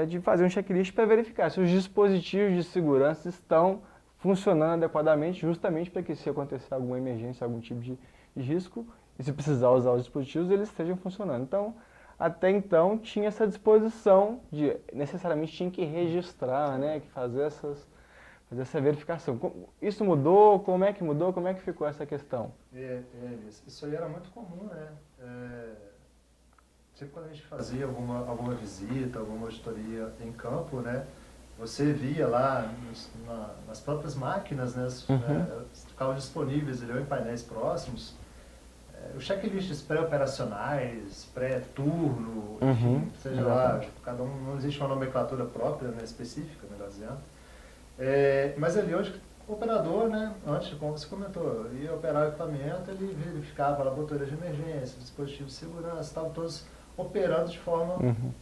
De fazer um checklist para verificar se os dispositivos de segurança estão funcionando adequadamente, justamente para que se acontecer alguma emergência, algum tipo de risco, e se precisar usar os dispositivos, eles estejam funcionando. Então, até então, tinha essa disposição de, necessariamente, tinha que registrar, né, que fazer essa verificação. Isso mudou? Como é que mudou? Como é que ficou essa questão? Isso aí era muito comum, né? Sempre quando a gente fazia alguma visita, alguma auditoria em campo, né? Você via lá nas próprias máquinas, né? Ficavam disponíveis ali, ou em painéis próximos, os checklists pré-operacionais, pré-turno, enfim, seja lá, cada um, não existe uma nomenclatura própria, né, específica, melhor dizendo. Mas ali hoje, o operador, né, antes, como você comentou, ia operar o equipamento, ele verificava a laboratória de emergência, dispositivos de segurança, estavam todos operando de forma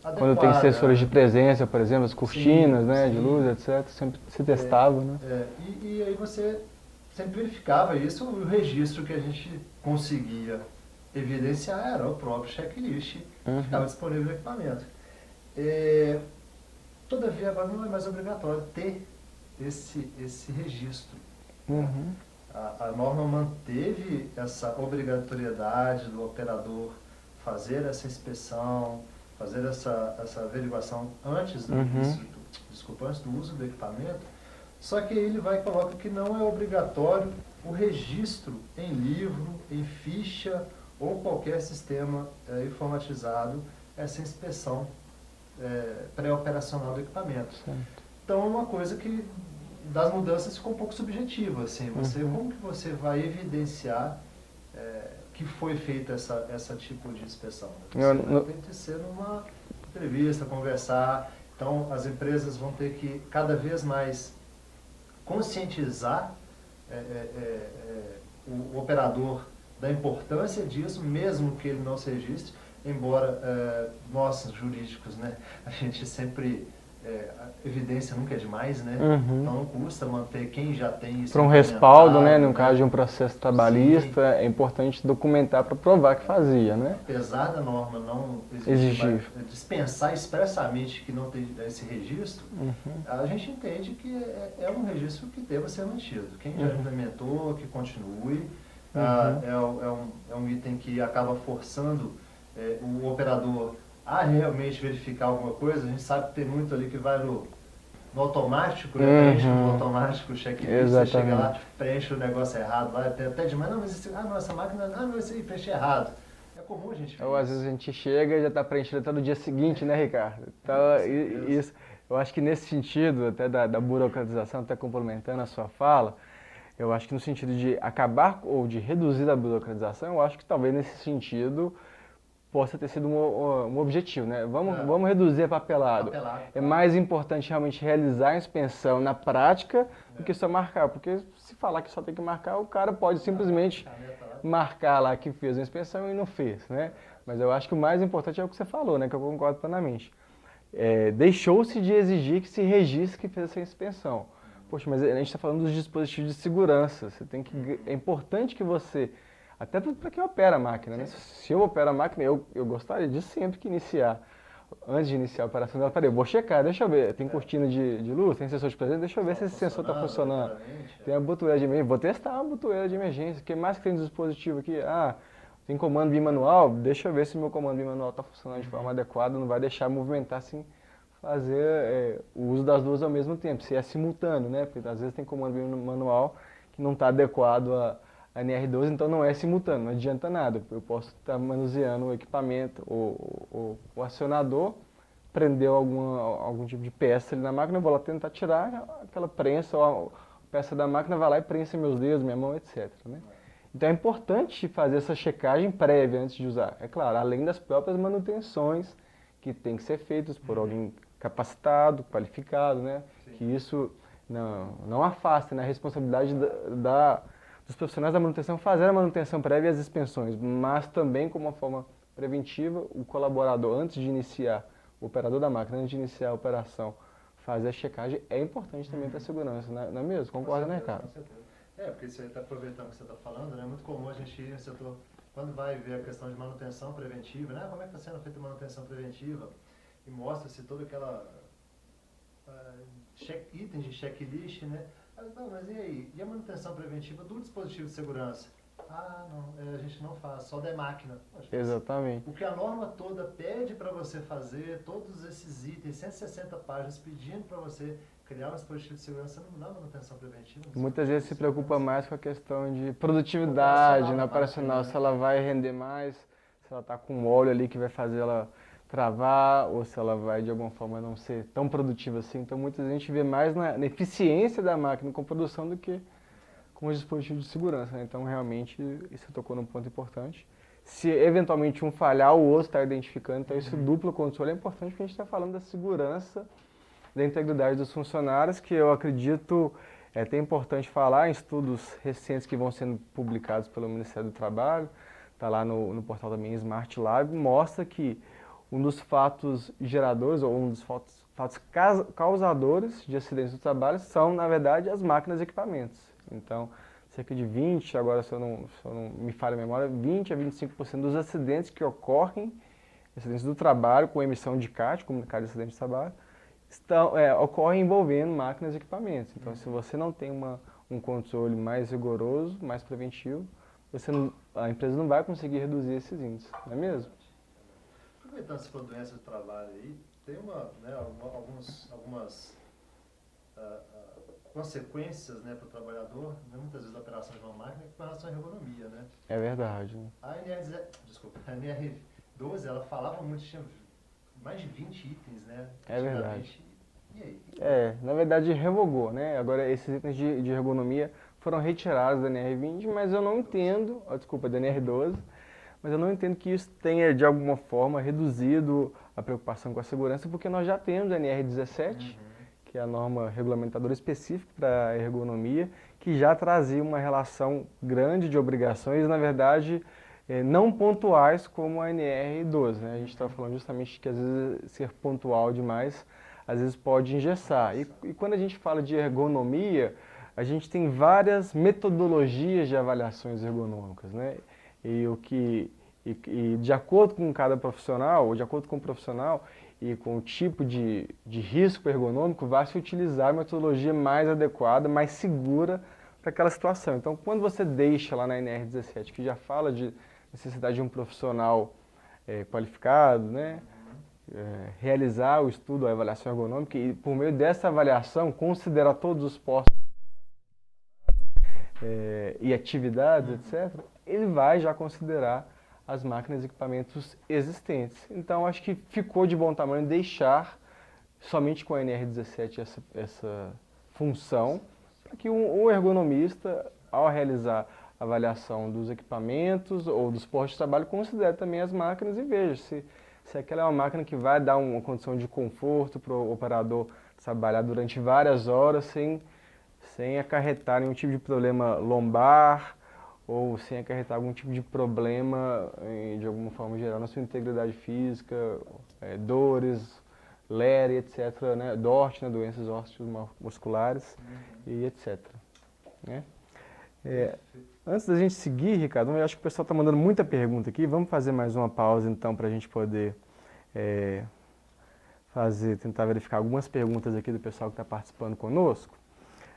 adequada. Quando tem sensores de presença, por exemplo, as cortinas, né, de luz, etc., sempre se testava, né? E aí você sempre verificava isso, o registro que a gente conseguia evidenciar era o próprio checklist que ficava disponível no equipamento. Todavia, agora não é mais obrigatório ter esse registro. A norma manteve essa obrigatoriedade do operador fazer essa inspeção, fazer essa averiguação antes do antes do uso do equipamento, só que ele vai e coloca que não é obrigatório o registro em livro, em ficha ou qualquer sistema informatizado, essa inspeção pré-operacional do equipamento. Certo. Então é uma coisa que das mudanças ficou um pouco subjetiva, assim, como que você vai evidenciar que foi feita essa tipo de inspeção? Você tem que ser numa entrevista, conversar, então as empresas vão ter que cada vez mais conscientizar o operador da importância disso, mesmo que ele não se registre, embora nós, jurídicos, né, a gente sempre, a evidência nunca é demais, né? Então não custa manter quem já tem isso. Para um respaldo, né, no caso de um processo trabalhista, é importante documentar para provar que fazia, né? Apesar da norma não exigir, dispensar expressamente que não tem esse registro, a gente entende que é um registro que deva ser mantido. Quem já implementou, que continue, é um item que acaba forçando o operador a realmente verificar alguma coisa. A gente sabe que tem muito ali que vai no automático, né? Preenche no automático o checklist, você chega lá, preenche o negócio errado, vai até demais, não, mas essa máquina, esse aí preenche errado. É comum a gente ver. Ou às vezes a gente chega e já está preenchido até no dia seguinte, né, Ricardo? Então, isso, eu acho que nesse sentido, até da burocratização, até complementando a sua fala, eu acho que no sentido de acabar ou de reduzir a burocratização, eu acho que talvez nesse sentido possa ter sido um objetivo, né? Vamos reduzir a papelada. É mais importante realmente realizar a inspeção na prática do que só marcar, porque se falar que só tem que marcar, o cara pode simplesmente marcar lá que fez a inspeção e não fez, né? Mas eu acho que o mais importante é o que você falou, né? Que eu concordo plenamente. Deixou-se de exigir que se registre que fez essa inspeção. Poxa, mas a gente está falando dos dispositivos de segurança. É importante que você... Até para quem opera a máquina, né? Se eu opero a máquina, eu gostaria de sempre que antes de iniciar a operação dela, eu vou checar, deixa eu ver, tem cortina de luz, tem sensor de presença, deixa eu ver se esse sensor está funcionando. Tem a botoeira de emergência, vou testar a botoeira de emergência, o que mais que tem no dispositivo aqui? Tem comando bimanual, deixa eu ver se o meu comando bimanual está funcionando de forma adequada, não vai deixar movimentar sem fazer o uso das duas ao mesmo tempo, se é simultâneo, né? Porque às vezes tem comando bimanual que não está adequado a NR12, então não é simultâneo, não adianta nada. Eu posso estar manuseando o equipamento, o acionador, prendeu algum tipo de peça ali na máquina, eu vou lá tentar tirar aquela prensa, ou a peça da máquina vai lá e prensa meus dedos, minha mão, etc. Né? Então é importante fazer essa checagem prévia antes de usar. É claro, além das próprias manutenções que tem que ser feitas por alguém capacitado, qualificado, né? Que isso não afasta, né, a responsabilidade dos profissionais da manutenção fazer a manutenção prévia e as expensões, mas também como uma forma preventiva, o colaborador, antes de iniciar, o operador da máquina, antes de iniciar a operação, fazer a checagem é importante também para a segurança, não é mesmo? Concorda, né, Ricardo? Com certeza. Porque você está aproveitando o que você está falando, né? É muito comum a gente ir no setor, quando vai ver a questão de manutenção preventiva, né? Como é que está sendo feita a manutenção preventiva? E mostra-se toda aquela itens de checklist, né? Não, mas e aí? E a manutenção preventiva do dispositivo de segurança? Ah, não, a gente não faz, só da máquina. Poxa, Exatamente. o que a norma toda pede para você fazer, todos esses itens, 160 páginas pedindo para você criar um dispositivo de segurança, não dá manutenção preventiva. Muitas vezes se preocupa mais com a questão de produtividade, na operacional, se ela vai render mais, se ela está com óleo ali que vai fazer ela travar, ou se ela vai de alguma forma não ser tão produtiva assim. Então muitas vezes a gente vê mais na eficiência da máquina com produção do que com os dispositivos de segurança. Né? Então realmente isso tocou num ponto importante. Se eventualmente um falhar, o outro está identificando, então esse duplo controle é importante porque a gente está falando da segurança, da integridade dos funcionários, que eu acredito é até importante falar em estudos recentes que vão sendo publicados pelo Ministério do Trabalho, está lá no portal também Smart Lab, mostra que um dos fatos geradores, ou um dos fatos causadores de acidentes do trabalho são, na verdade, as máquinas e equipamentos. Então, cerca de 20, agora se eu não me falha a memória, 20 a 25% dos acidentes que ocorrem, acidentes do trabalho com emissão de CAT, comunicado de acidente de trabalho, ocorrem envolvendo máquinas e equipamentos. Então, se você não tem um controle mais rigoroso, mais preventivo, a empresa não vai conseguir reduzir esses índices, não é mesmo? Aproveitando essa doença do trabalho aí, tem algumas consequências, né, para o trabalhador, né, muitas vezes da operação de uma máquina, com relação à ergonomia, né? É verdade. Né? A NR12, ela falava muito, tinha mais de 20 itens, né? É verdade. E aí? Na verdade revogou, né? Agora esses itens de ergonomia foram retirados da NR20, mas eu não entendo, da NR12, mas eu não entendo que isso tenha de alguma forma reduzido a preocupação com a segurança, porque nós já temos a NR17, que é a norma regulamentadora específica para a ergonomia, que já trazia uma relação grande de obrigações, na verdade, não pontuais como a NR12. Né? A gente está falando justamente que às vezes ser pontual demais, às vezes pode engessar. E quando a gente fala de ergonomia, a gente tem várias metodologias de avaliações ergonômicas, né? E de acordo com cada profissional, ou de acordo com o profissional e com o tipo de risco ergonômico, vai se utilizar a metodologia mais adequada, mais segura para aquela situação. Então, quando você deixa lá na NR17, que já fala de necessidade de um profissional qualificado, né, realizar o estudo, a avaliação ergonômica, e por meio dessa avaliação, considerar todos os postos e atividades, etc., ele vai já considerar as máquinas e equipamentos existentes. Então, acho que ficou de bom tamanho deixar somente com a NR17 essa função, para que um ergonomista, ao realizar a avaliação dos equipamentos ou dos postos de trabalho, considere também as máquinas e veja se aquela é uma máquina que vai dar uma condição de conforto para o operador trabalhar durante várias horas sem acarretar nenhum tipo de problema lombar ou sem acarretar algum tipo de problema, de alguma forma geral, na sua integridade física, dores, LER, etc., né? DORT, né? Doenças osteomusculares e etc. Né? Antes da gente seguir, Ricardo, eu acho que o pessoal está mandando muita pergunta aqui, vamos fazer mais uma pausa então para a gente poder tentar verificar algumas perguntas aqui do pessoal que está participando conosco.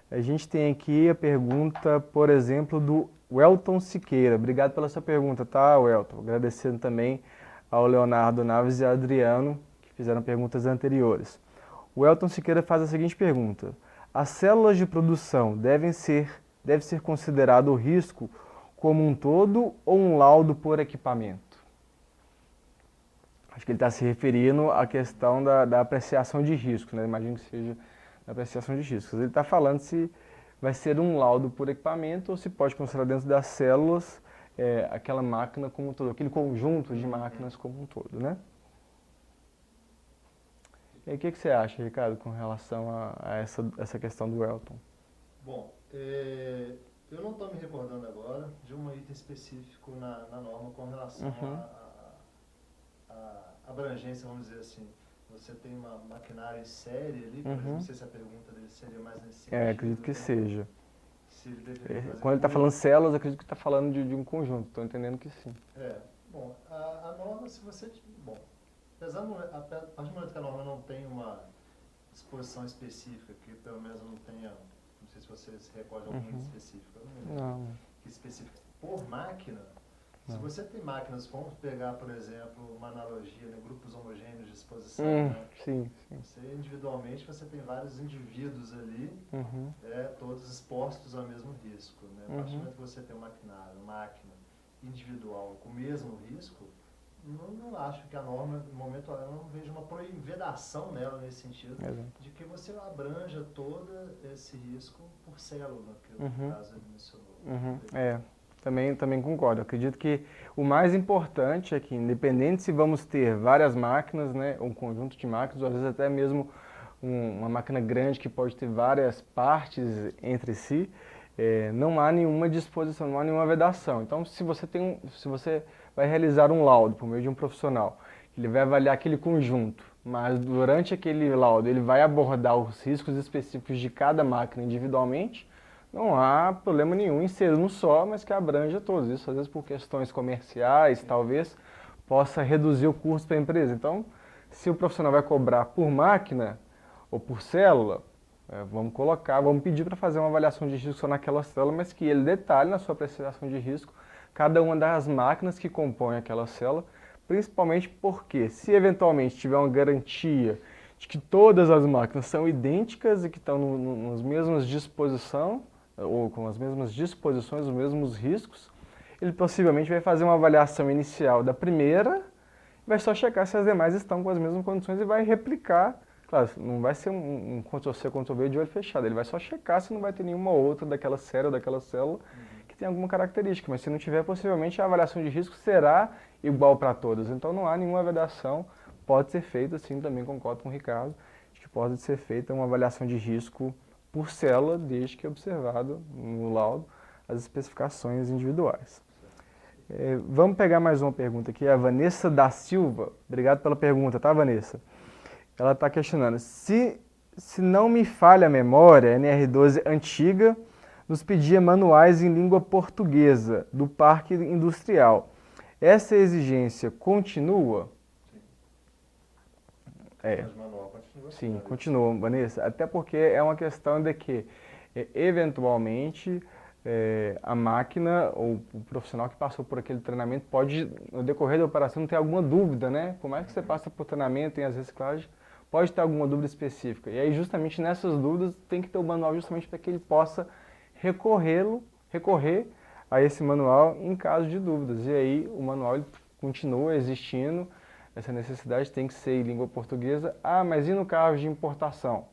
A gente tem aqui a pergunta, por exemplo, do Welton Siqueira. Obrigado pela sua pergunta, tá, Welton? Agradecendo também ao Leonardo Naves e ao Adriano, que fizeram perguntas anteriores. O Welton Siqueira faz a seguinte pergunta. As células de produção deve ser considerado o risco como um todo ou um laudo por equipamento? Acho que ele está se referindo à questão da apreciação de risco, né? Imagino que seja da apreciação de riscos. Ele está falando se vai ser um laudo por equipamento ou se pode considerar dentro das células aquela máquina como um todo, aquele conjunto de máquinas como um todo, né? E aí, o que você acha, Ricardo, com relação a essa questão do Elton? Bom, eu não estou me recordando agora de um item específico na norma com relação à abrangência, vamos dizer assim. Você tem uma maquinária em série ali, por exemplo, não sei se a pergunta dele seria mais nesse sentido. Acredito que seja. Se ele deveria fazer Quando ele está falando células, acredito que está falando de um conjunto, estou entendendo que sim. Bom, a norma, se você... Bom, apesar a partir do momento que a norma não tem uma disposição específica, que pelo menos não tenha, não sei se você se recorda de alguma específica, eu não lembro. Não. Que específica por máquina, se você tem máquinas, vamos pegar, por exemplo, uma analogia, né, grupos homogêneos de exposição, né? Sim. Você, individualmente, você tem vários indivíduos ali, todos expostos ao mesmo risco, né? A partir do momento que você tem um maquinário, uma máquina individual com o mesmo risco, não acho que a norma, no momento, eu não vejo uma vedação nela nesse sentido, de que você abranja todo esse risco por célula, que no caso ele mencionou. Também concordo. Acredito que o mais importante é que, independente se vamos ter várias máquinas, né, um conjunto de máquinas, ou às vezes até mesmo uma máquina grande que pode ter várias partes entre si, não há nenhuma disposição, não há nenhuma vedação. Então, se você vai realizar um laudo por meio de um profissional, ele vai avaliar aquele conjunto, mas durante aquele laudo ele vai abordar os riscos específicos de cada máquina individualmente, não há problema nenhum em ser um só, mas que abranja todos. Isso, às vezes, por questões comerciais, talvez, possa reduzir o custo para a empresa. Então, se o profissional vai cobrar por máquina ou por célula, vamos pedir para fazer uma avaliação de risco só naquela célula, mas que ele detalhe na sua apreciação de risco cada uma das máquinas que compõem aquela célula, principalmente porque, se eventualmente tiver uma garantia de que todas as máquinas são idênticas e que estão nas mesmas disposições, ou com as mesmas disposições, os mesmos riscos, ele possivelmente vai fazer uma avaliação inicial da primeira, vai só checar se as demais estão com as mesmas condições e vai replicar. Claro, não vai ser um Ctrl+C, Ctrl+V de olho fechado, ele vai só checar se não vai ter nenhuma outra daquela série ou daquela célula que tem alguma característica, mas se não tiver, possivelmente a avaliação de risco será igual para todas, então não há nenhuma vedação, pode ser feita, sim, também concordo com o Ricardo, que pode ser feita uma avaliação de risco por célula, desde que observado no laudo as especificações individuais. Vamos pegar mais uma pergunta aqui, a Vanessa da Silva. Obrigado pela pergunta, tá, Vanessa? Ela está questionando, se não me falha a memória, a NR12 antiga nos pedia manuais em língua portuguesa do parque industrial. Essa exigência continua? Sim, continua, Vanessa, até porque é uma questão de que, eventualmente, a máquina ou o profissional que passou por aquele treinamento pode, no decorrer da operação, ter alguma dúvida, né? Por mais que você passe por treinamento em as reciclagens, pode ter alguma dúvida específica. E aí, justamente nessas dúvidas, tem que ter o manual justamente para que ele possa recorrer a esse manual em caso de dúvidas. E aí, o manual ele continua existindo, essa necessidade tem que ser em língua portuguesa. Ah, mas e no caso de importação?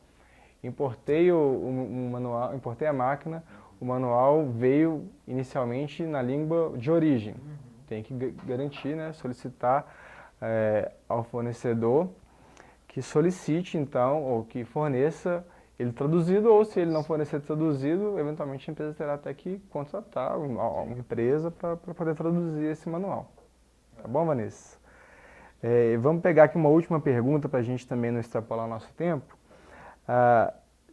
Importei manual, importei a máquina, o manual veio inicialmente na língua de origem. Tem que garantir, né, solicitar ao fornecedor que solicite, então, ou que forneça ele traduzido, ou se ele não fornecer traduzido, eventualmente a empresa terá até que contratar uma empresa para poder traduzir esse manual. Tá bom, Vanessa? Vamos pegar aqui uma última pergunta para a gente também não extrapolar o nosso tempo.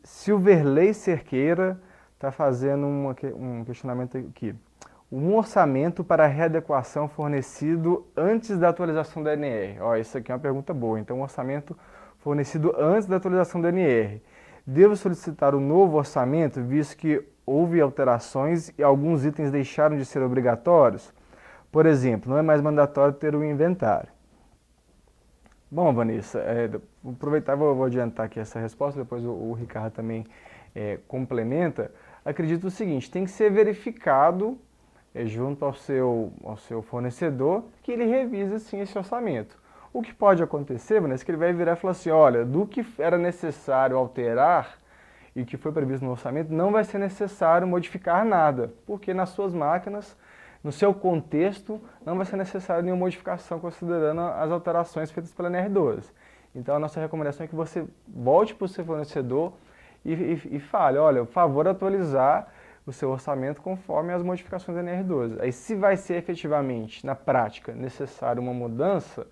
Silverley Cerqueira está fazendo um questionamento aqui. Um orçamento para readequação fornecido antes da atualização da NR. Isso aqui é uma pergunta boa. Então, um orçamento fornecido antes da atualização da NR. Devo solicitar um novo orçamento, visto que houve alterações e alguns itens deixaram de ser obrigatórios? Por exemplo, não é mais mandatório ter o inventário. Bom, Vanessa, vou aproveitar e vou adiantar aqui essa resposta, depois o Ricardo também complementa. Acredito o seguinte, tem que ser verificado junto ao seu fornecedor, que ele revise sim esse orçamento. O que pode acontecer, Vanessa, é que ele vai virar e falar assim, olha, do que era necessário alterar e o que foi previsto no orçamento, não vai ser necessário modificar nada, porque nas suas máquinas, no seu contexto, não vai ser necessário nenhuma modificação considerando as alterações feitas pela NR12. Então a nossa recomendação é que você volte para o seu fornecedor e fale, olha, por favor atualizar o seu orçamento conforme as modificações da NR12. Aí se vai ser efetivamente, na prática, necessário uma mudança,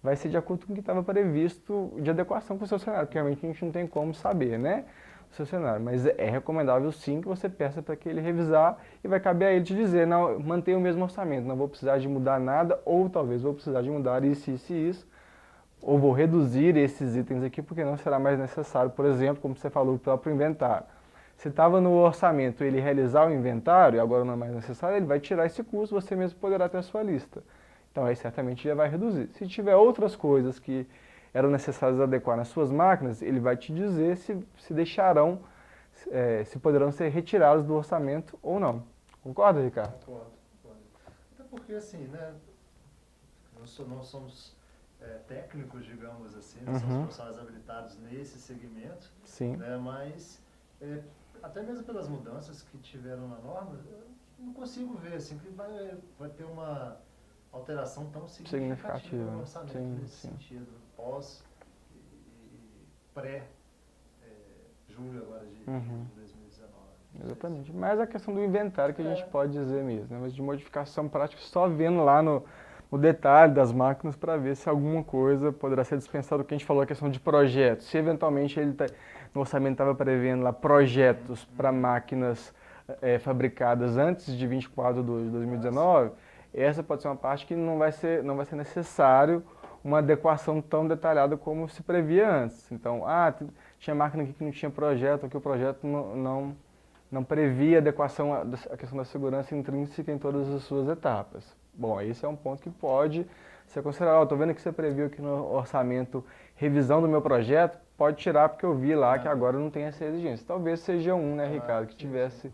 vai ser de acordo com o que estava previsto de adequação com o seu cenário, porque realmente a gente não tem como saber, né, o seu cenário. Mas é recomendável sim que você peça para que ele revisar e vai caber a ele te dizer, não, mantenha o mesmo orçamento, não vou precisar de mudar nada, ou talvez vou precisar de mudar isso, isso e isso, ou vou reduzir esses itens aqui porque não será mais necessário, por exemplo, como você falou, o próprio inventário. Se estava no orçamento ele realizar o inventário e agora não é mais necessário, ele vai tirar esse custo, você mesmo poderá ter a sua lista. Então aí certamente já vai reduzir. Se tiver outras coisas que eram necessárias adequar nas suas máquinas, ele vai te dizer se deixarão, se poderão ser retiradas do orçamento ou não. Concorda, Ricardo? Concordo. Até porque assim, né, nós somos técnicos, digamos assim, nós somos profissionais habilitados nesse segmento, Sim. né, mas até mesmo pelas mudanças que tiveram na norma, eu não consigo ver assim, que vai ter uma alteração tão significativa no orçamento nesse sentido, pós e pré-julho agora de 2019. Exatamente. Mas a questão do inventário que a gente pode dizer mesmo, né? Mas de modificação prática, só vendo lá no detalhe das máquinas para ver se alguma coisa poderá ser dispensada. O que a gente falou, a questão de projetos. Se eventualmente no orçamento estava prevendo lá projetos para máquinas fabricadas antes de 24 de 2019, essa pode ser uma parte que não vai ser necessário uma adequação tão detalhada como se previa antes. Então, tinha máquina aqui que não tinha projeto, que o projeto não previa adequação à questão da segurança intrínseca em todas as suas etapas. Bom, esse é um ponto que pode ser considerado. Estou vendo que você previu aqui no orçamento revisão do meu projeto, pode tirar porque eu vi lá que agora não tem essa exigência. Talvez seja né, Ricardo, que tivesse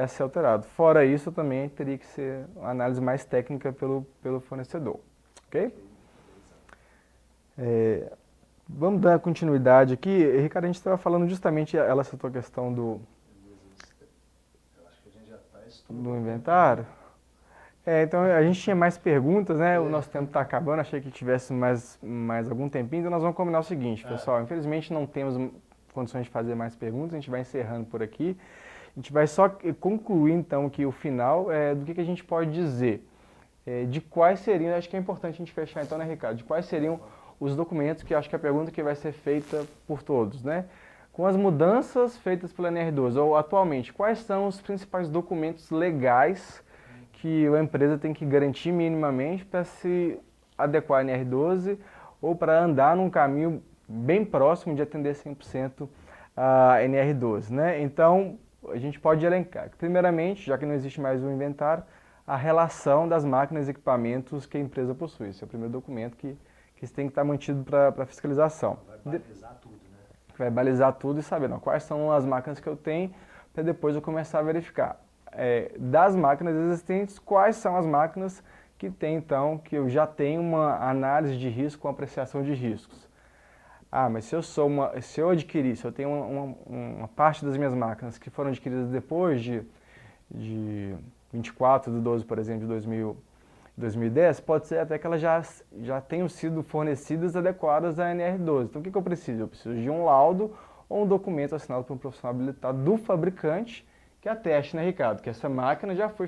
a ser alterado. Fora isso, também teria que ser uma análise mais técnica pelo fornecedor. Ok? Vamos dar continuidade aqui. Ricardo, a gente estava falando justamente, ela citou a questão do inventário. Então a gente tinha mais perguntas, né? O nosso tempo está acabando, achei que tivesse mais algum tempinho, então nós vamos combinar o seguinte, pessoal. Infelizmente não temos condições de fazer mais perguntas, a gente vai encerrando por aqui. A gente vai só concluir então aqui o final do que a gente pode dizer. De quais seriam, acho que é importante a gente fechar então, né, Ricardo? De quais seriam os documentos, que acho que é a pergunta que vai ser feita por todos, né? Com as mudanças feitas pela NR12, ou atualmente, quais são os principais documentos legais que a empresa tem que garantir minimamente para se adequar à NR12 ou para andar num caminho bem próximo de atender 100% a NR12, né? Então, a gente pode elencar. Primeiramente, já que não existe mais um inventário, a relação das máquinas e equipamentos que a empresa possui. Esse é o primeiro documento que tem que estar mantido para fiscalização. Vai balizar tudo, né? Vai balizar tudo e saber quais são as máquinas que eu tenho, para depois eu começar a verificar. Das máquinas existentes, quais são as máquinas que tem, então, que eu já tenho uma análise de risco, uma apreciação de riscos. Mas se eu tenho uma parte das minhas máquinas que foram adquiridas depois de 24 de 12, por exemplo, de 2010, pode ser até que elas já tenham sido fornecidas adequadas à NR12. Então o que eu preciso? Eu preciso de um laudo ou um documento assinado por um profissional habilitado do fabricante que ateste, né, Ricardo, que essa máquina já foi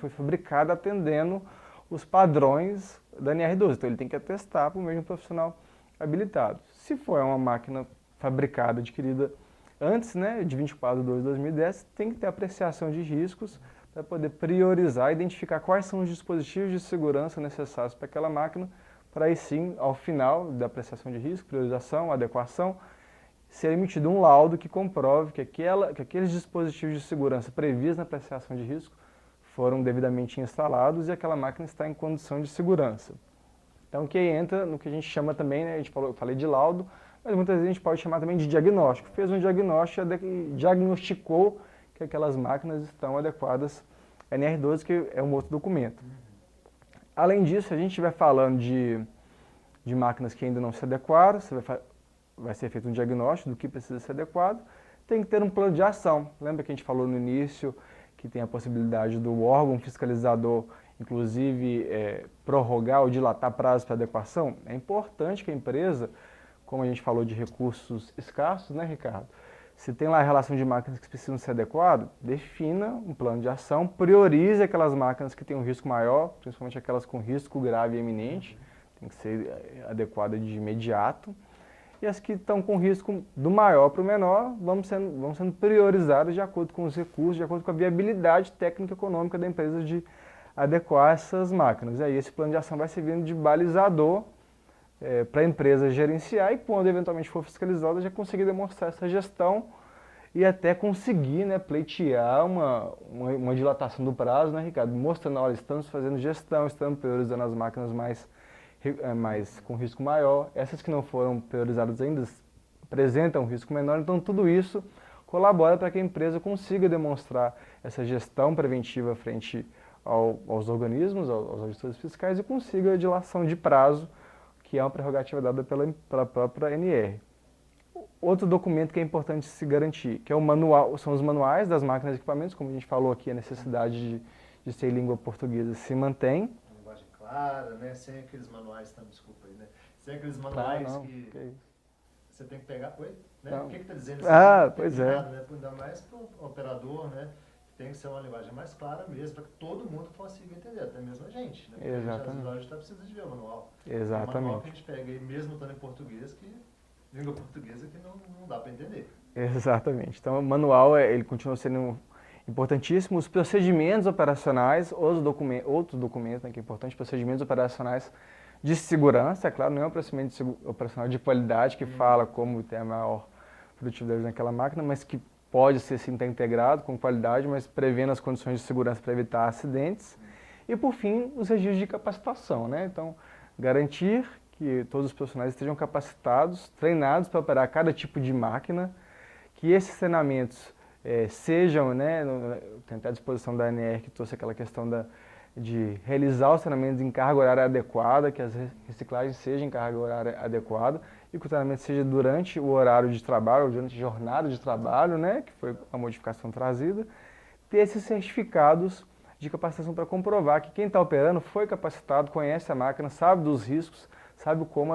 fabricada atendendo os padrões da NR12. Então ele tem que atestar por meio de um profissional habilitado. Se for uma máquina fabricada, adquirida antes, né, de 24 de 12 de 2010, tem que ter apreciação de riscos para poder priorizar e identificar quais são os dispositivos de segurança necessários para aquela máquina, para aí sim, ao final da apreciação de risco, priorização, adequação, ser emitido um laudo que comprove que aqueles dispositivos de segurança previstos na apreciação de risco foram devidamente instalados e aquela máquina está em condição de segurança. Então, que entra no que a gente chama também, né, eu falei de laudo, mas muitas vezes a gente pode chamar também de diagnóstico. Fez um diagnóstico e diagnosticou que aquelas máquinas estão adequadas a NR12, que é um outro documento. Além disso, se a gente estiver falando de máquinas que ainda não se adequaram, vai ser feito um diagnóstico do que precisa ser adequado, tem que ter um plano de ação. Lembra que a gente falou no início que tem a possibilidade do órgão fiscalizador, inclusive, prorrogar ou dilatar prazos para adequação? É importante que a empresa, como a gente falou de recursos escassos, né, Ricardo? Se tem lá a relação de máquinas que precisam ser adequadas, defina um plano de ação, priorize aquelas máquinas que têm um risco maior, principalmente aquelas com risco grave e eminente, tem que ser adequada de imediato. E as que estão com risco do maior para o menor vão sendo priorizadas de acordo com os recursos, de acordo com a viabilidade técnica e econômica da empresa de adequar essas máquinas. E aí esse plano de ação vai servindo de balizador para a empresa gerenciar e quando eventualmente for fiscalizada já conseguir demonstrar essa gestão e até conseguir, né, pleitear uma dilatação do prazo, né, Ricardo? Mostrando, olha, estamos fazendo gestão, estamos priorizando as máquinas mais com risco maior, essas que não foram priorizadas ainda apresentam um risco menor, então tudo isso colabora para que a empresa consiga demonstrar essa gestão preventiva frente aos organismos, aos auditores fiscais e consiga a dilação de prazo, que é uma prerrogativa dada pela própria NR. Outro documento que é importante se garantir, que é o manual, são os manuais das máquinas e equipamentos, como a gente falou aqui, a necessidade de ser em língua portuguesa se mantém. Linguagem clara, né? Sem aqueles manuais, desculpa aí, né? Sem aqueles manuais que você tem que pegar, né? O que está dizendo? Pois é. Né? Ainda mais para o operador, né? Tem que ser uma linguagem mais clara mesmo, para que todo mundo consiga entender, até mesmo a gente. Né? Porque exatamente. a gente precisa de ver o manual. Exatamente. O manual que a gente pega aí, mesmo estando em português, língua portuguesa que não dá para entender. Exatamente. Então o manual ele continua sendo importantíssimo. Os procedimentos operacionais, outros documentos, né, que é importante, procedimentos operacionais de segurança, é claro, não é um procedimento operacional de qualidade que fala como ter a maior produtividade naquela máquina, mas que pode ser sim integrado com qualidade, mas prevendo as condições de segurança para evitar acidentes. E por fim, os registros de capacitação, né? Então, garantir que todos os profissionais estejam capacitados, treinados para operar cada tipo de máquina, que esses treinamentos sejam, né, tem até a disposição da ANR que trouxe aquela questão de realizar os treinamentos em carga horária adequada, que as reciclagens sejam em carga horária adequada e que o treinamento seja durante o horário de trabalho, ou durante a jornada de trabalho, né, que foi a modificação trazida, ter esses certificados de capacitação para comprovar que quem está operando foi capacitado, conhece a máquina, sabe dos riscos, sabe como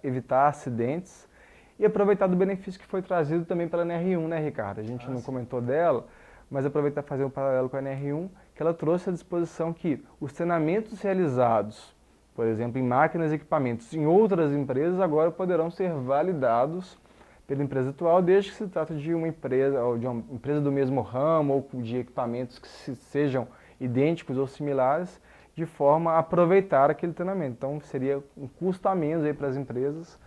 evitar acidentes e aproveitar do benefício que foi trazido também pela NR1, né, Ricardo? A gente não comentou dela, mas aproveitar e fazer um paralelo com a NR1, que ela trouxe à disposição que os treinamentos realizados, por exemplo, em máquinas e equipamentos em outras empresas, agora poderão ser validados pela empresa atual, desde que se trata de uma empresa, ou de uma empresa do mesmo ramo, ou de equipamentos que sejam idênticos ou similares, de forma a aproveitar aquele treinamento. Então, seria um custo a menos aí para as empresas,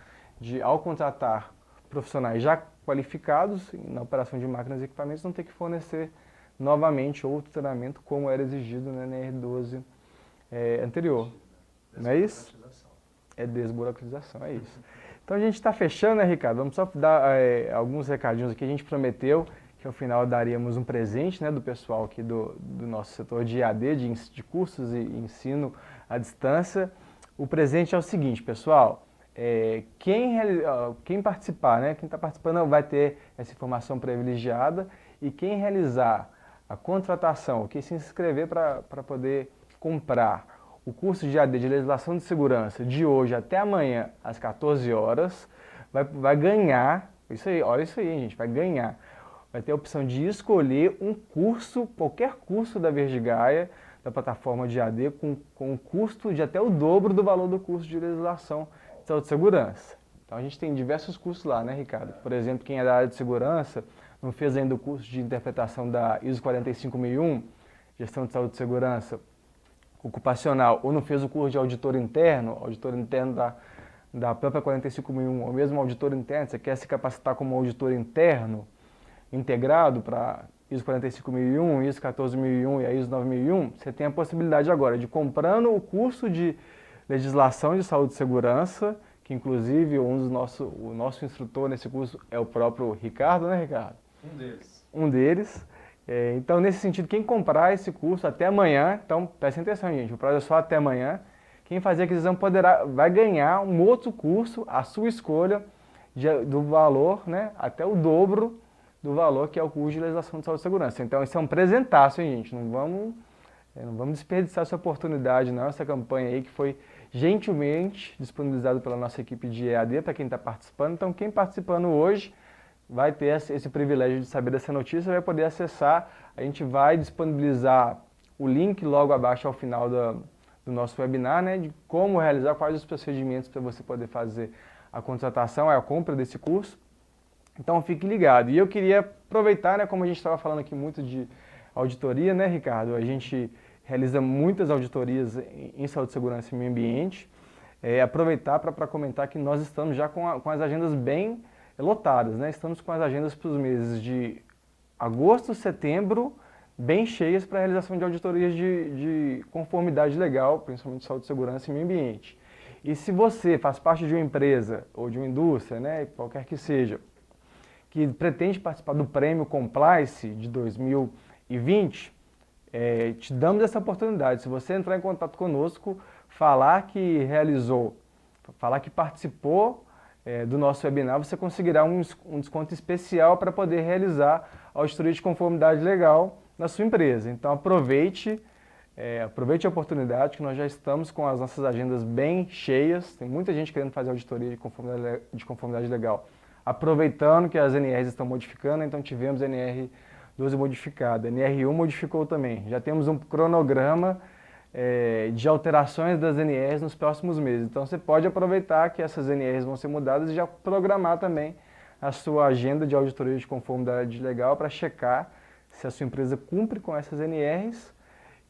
ao contratar profissionais já qualificados na operação de máquinas e equipamentos, não ter que fornecer novamente outro treinamento, como era exigido na NR12 anterior. Não é isso? É desburocratização, é isso. Então a gente está fechando, né, Ricardo? Vamos só dar alguns recadinhos aqui. A gente prometeu que ao final daríamos um presente, né, do pessoal aqui do nosso setor de EAD, de cursos e ensino à distância. O presente é o seguinte, pessoal. Quem participar, né, quem está participando vai ter essa informação privilegiada e quem realizar a contratação, quem se inscrever para poder comprar o curso de EAD de Legislação de Segurança de hoje até amanhã às 14 horas, vai ganhar, isso aí, olha isso aí, gente, vai ganhar. Vai ter a opção de escolher um curso, qualquer curso da Verdigaia, da plataforma de EAD, com um custo de até o dobro do valor do curso de Legislação de Saúde e Segurança. Então a gente tem diversos cursos lá, né, Ricardo? Por exemplo, quem é da área de segurança, não fez ainda o curso de interpretação da ISO 45001, Gestão de Saúde e Segurança Ocupacional, ou não fez o curso de auditor interno da própria 45001, ou mesmo auditor interno, você quer se capacitar como auditor interno, integrado para ISO 45001, ISO 14001 e a ISO 9001, você tem a possibilidade agora de comprando o curso de Legislação de Saúde e Segurança, que inclusive o nosso instrutor nesse curso é o próprio Ricardo, né, Ricardo? Um deles. Um deles. Então, nesse sentido, quem comprar esse curso até amanhã, então prestem atenção, gente, o prazo é só até amanhã. Quem fazer a aquisição vai ganhar um outro curso, à sua escolha, do valor, né, até o dobro do valor que é o curso de legislação de saúde e segurança. Então, isso é um presentaço, hein, gente? Não vamos desperdiçar essa oportunidade, não, essa campanha aí que foi gentilmente disponibilizada pela nossa equipe de EAD para quem está participando. Então, quem participando hoje vai ter esse privilégio de saber dessa notícia, vai poder acessar. A gente vai disponibilizar o link logo abaixo ao final do nosso webinar, né, de como realizar, quais os procedimentos para você poder fazer a contratação, a compra desse curso. Então fique ligado. E eu queria aproveitar, né, como a gente estava falando aqui muito de auditoria, né, Ricardo? A gente realiza muitas auditorias em saúde, segurança e meio ambiente. Aproveitar para comentar que nós estamos já com as agendas bem lotadas, né? Estamos com as agendas para os meses de agosto, setembro, bem cheias para a realização de auditorias de conformidade legal, principalmente saúde, segurança e meio ambiente. E se você faz parte de uma empresa ou de uma indústria, né, qualquer que seja, que pretende participar do Prêmio Compliance de 2020, te damos essa oportunidade. Se você entrar em contato conosco, falar que realizou, falar que participou do nosso webinar, você conseguirá um desconto especial para poder realizar a auditoria de conformidade legal na sua empresa. Então aproveite a oportunidade, que nós já estamos com as nossas agendas bem cheias, tem muita gente querendo fazer auditoria de conformidade legal. Aproveitando que as NRs estão modificando, então tivemos a NR12 modificada, a NR1 modificou também. Já temos um cronograma de alterações das NRs nos próximos meses. Então você pode aproveitar que essas NRs vão ser mudadas e já programar também a sua agenda de auditoria de conformidade legal para checar se a sua empresa cumpre com essas NRs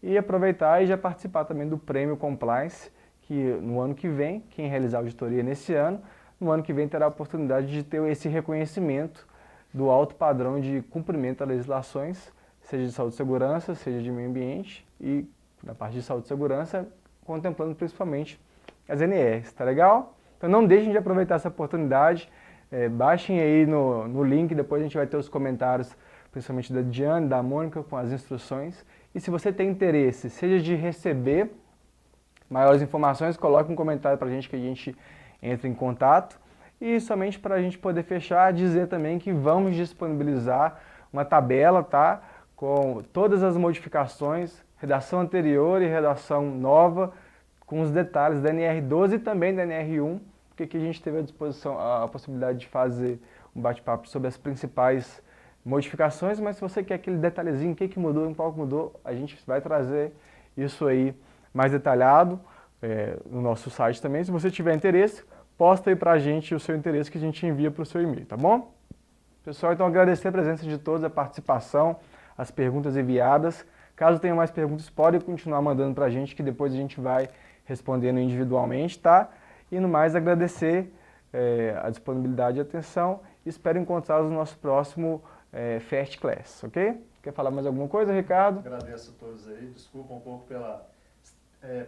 e aproveitar e já participar também do Prêmio Compliance, que no ano que vem, quem realizar a auditoria nesse ano, no ano que vem terá a oportunidade de ter esse reconhecimento do alto padrão de cumprimento a legislações, seja de saúde e segurança, seja de meio ambiente e na parte de saúde e segurança, contemplando principalmente as NRs, tá legal? Então não deixem de aproveitar essa oportunidade, baixem aí no link, depois a gente vai ter os comentários, principalmente da Diane, da Mônica, com as instruções. E se você tem interesse, seja de receber maiores informações, coloque um comentário para a gente que a gente entre em contato. E somente para a gente poder fechar, dizer também que vamos disponibilizar uma tabela, tá? Com todas as modificações, redação anterior e redação nova, com os detalhes da NR12 e também da NR1, porque aqui a gente teve à disposição a possibilidade de fazer um bate-papo sobre as principais modificações, mas se você quer aquele detalhezinho, o que mudou, em qual mudou, a gente vai trazer isso aí mais detalhado no nosso site também. Se você tiver interesse, posta aí pra gente o seu interesse que a gente envia para o seu e-mail, tá bom? Pessoal, então agradecer a presença de todos, a participação, as perguntas enviadas. Caso tenham mais perguntas, podem continuar mandando pra gente, que depois a gente vai respondendo individualmente, tá? E no mais, agradecer a disponibilidade e atenção. Espero encontrá-los no nosso próximo Fast Class, ok? Quer falar mais alguma coisa, Ricardo? Agradeço a todos aí, desculpa um pouco pela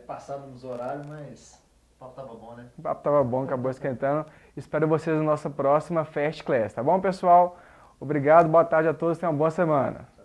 passada nos horários, mas o papo tava bom, né? O papo tava bom, acabou esquentando. Espero vocês na nossa próxima Fast Class, tá bom, pessoal? Obrigado, boa tarde a todos, tenham uma boa semana.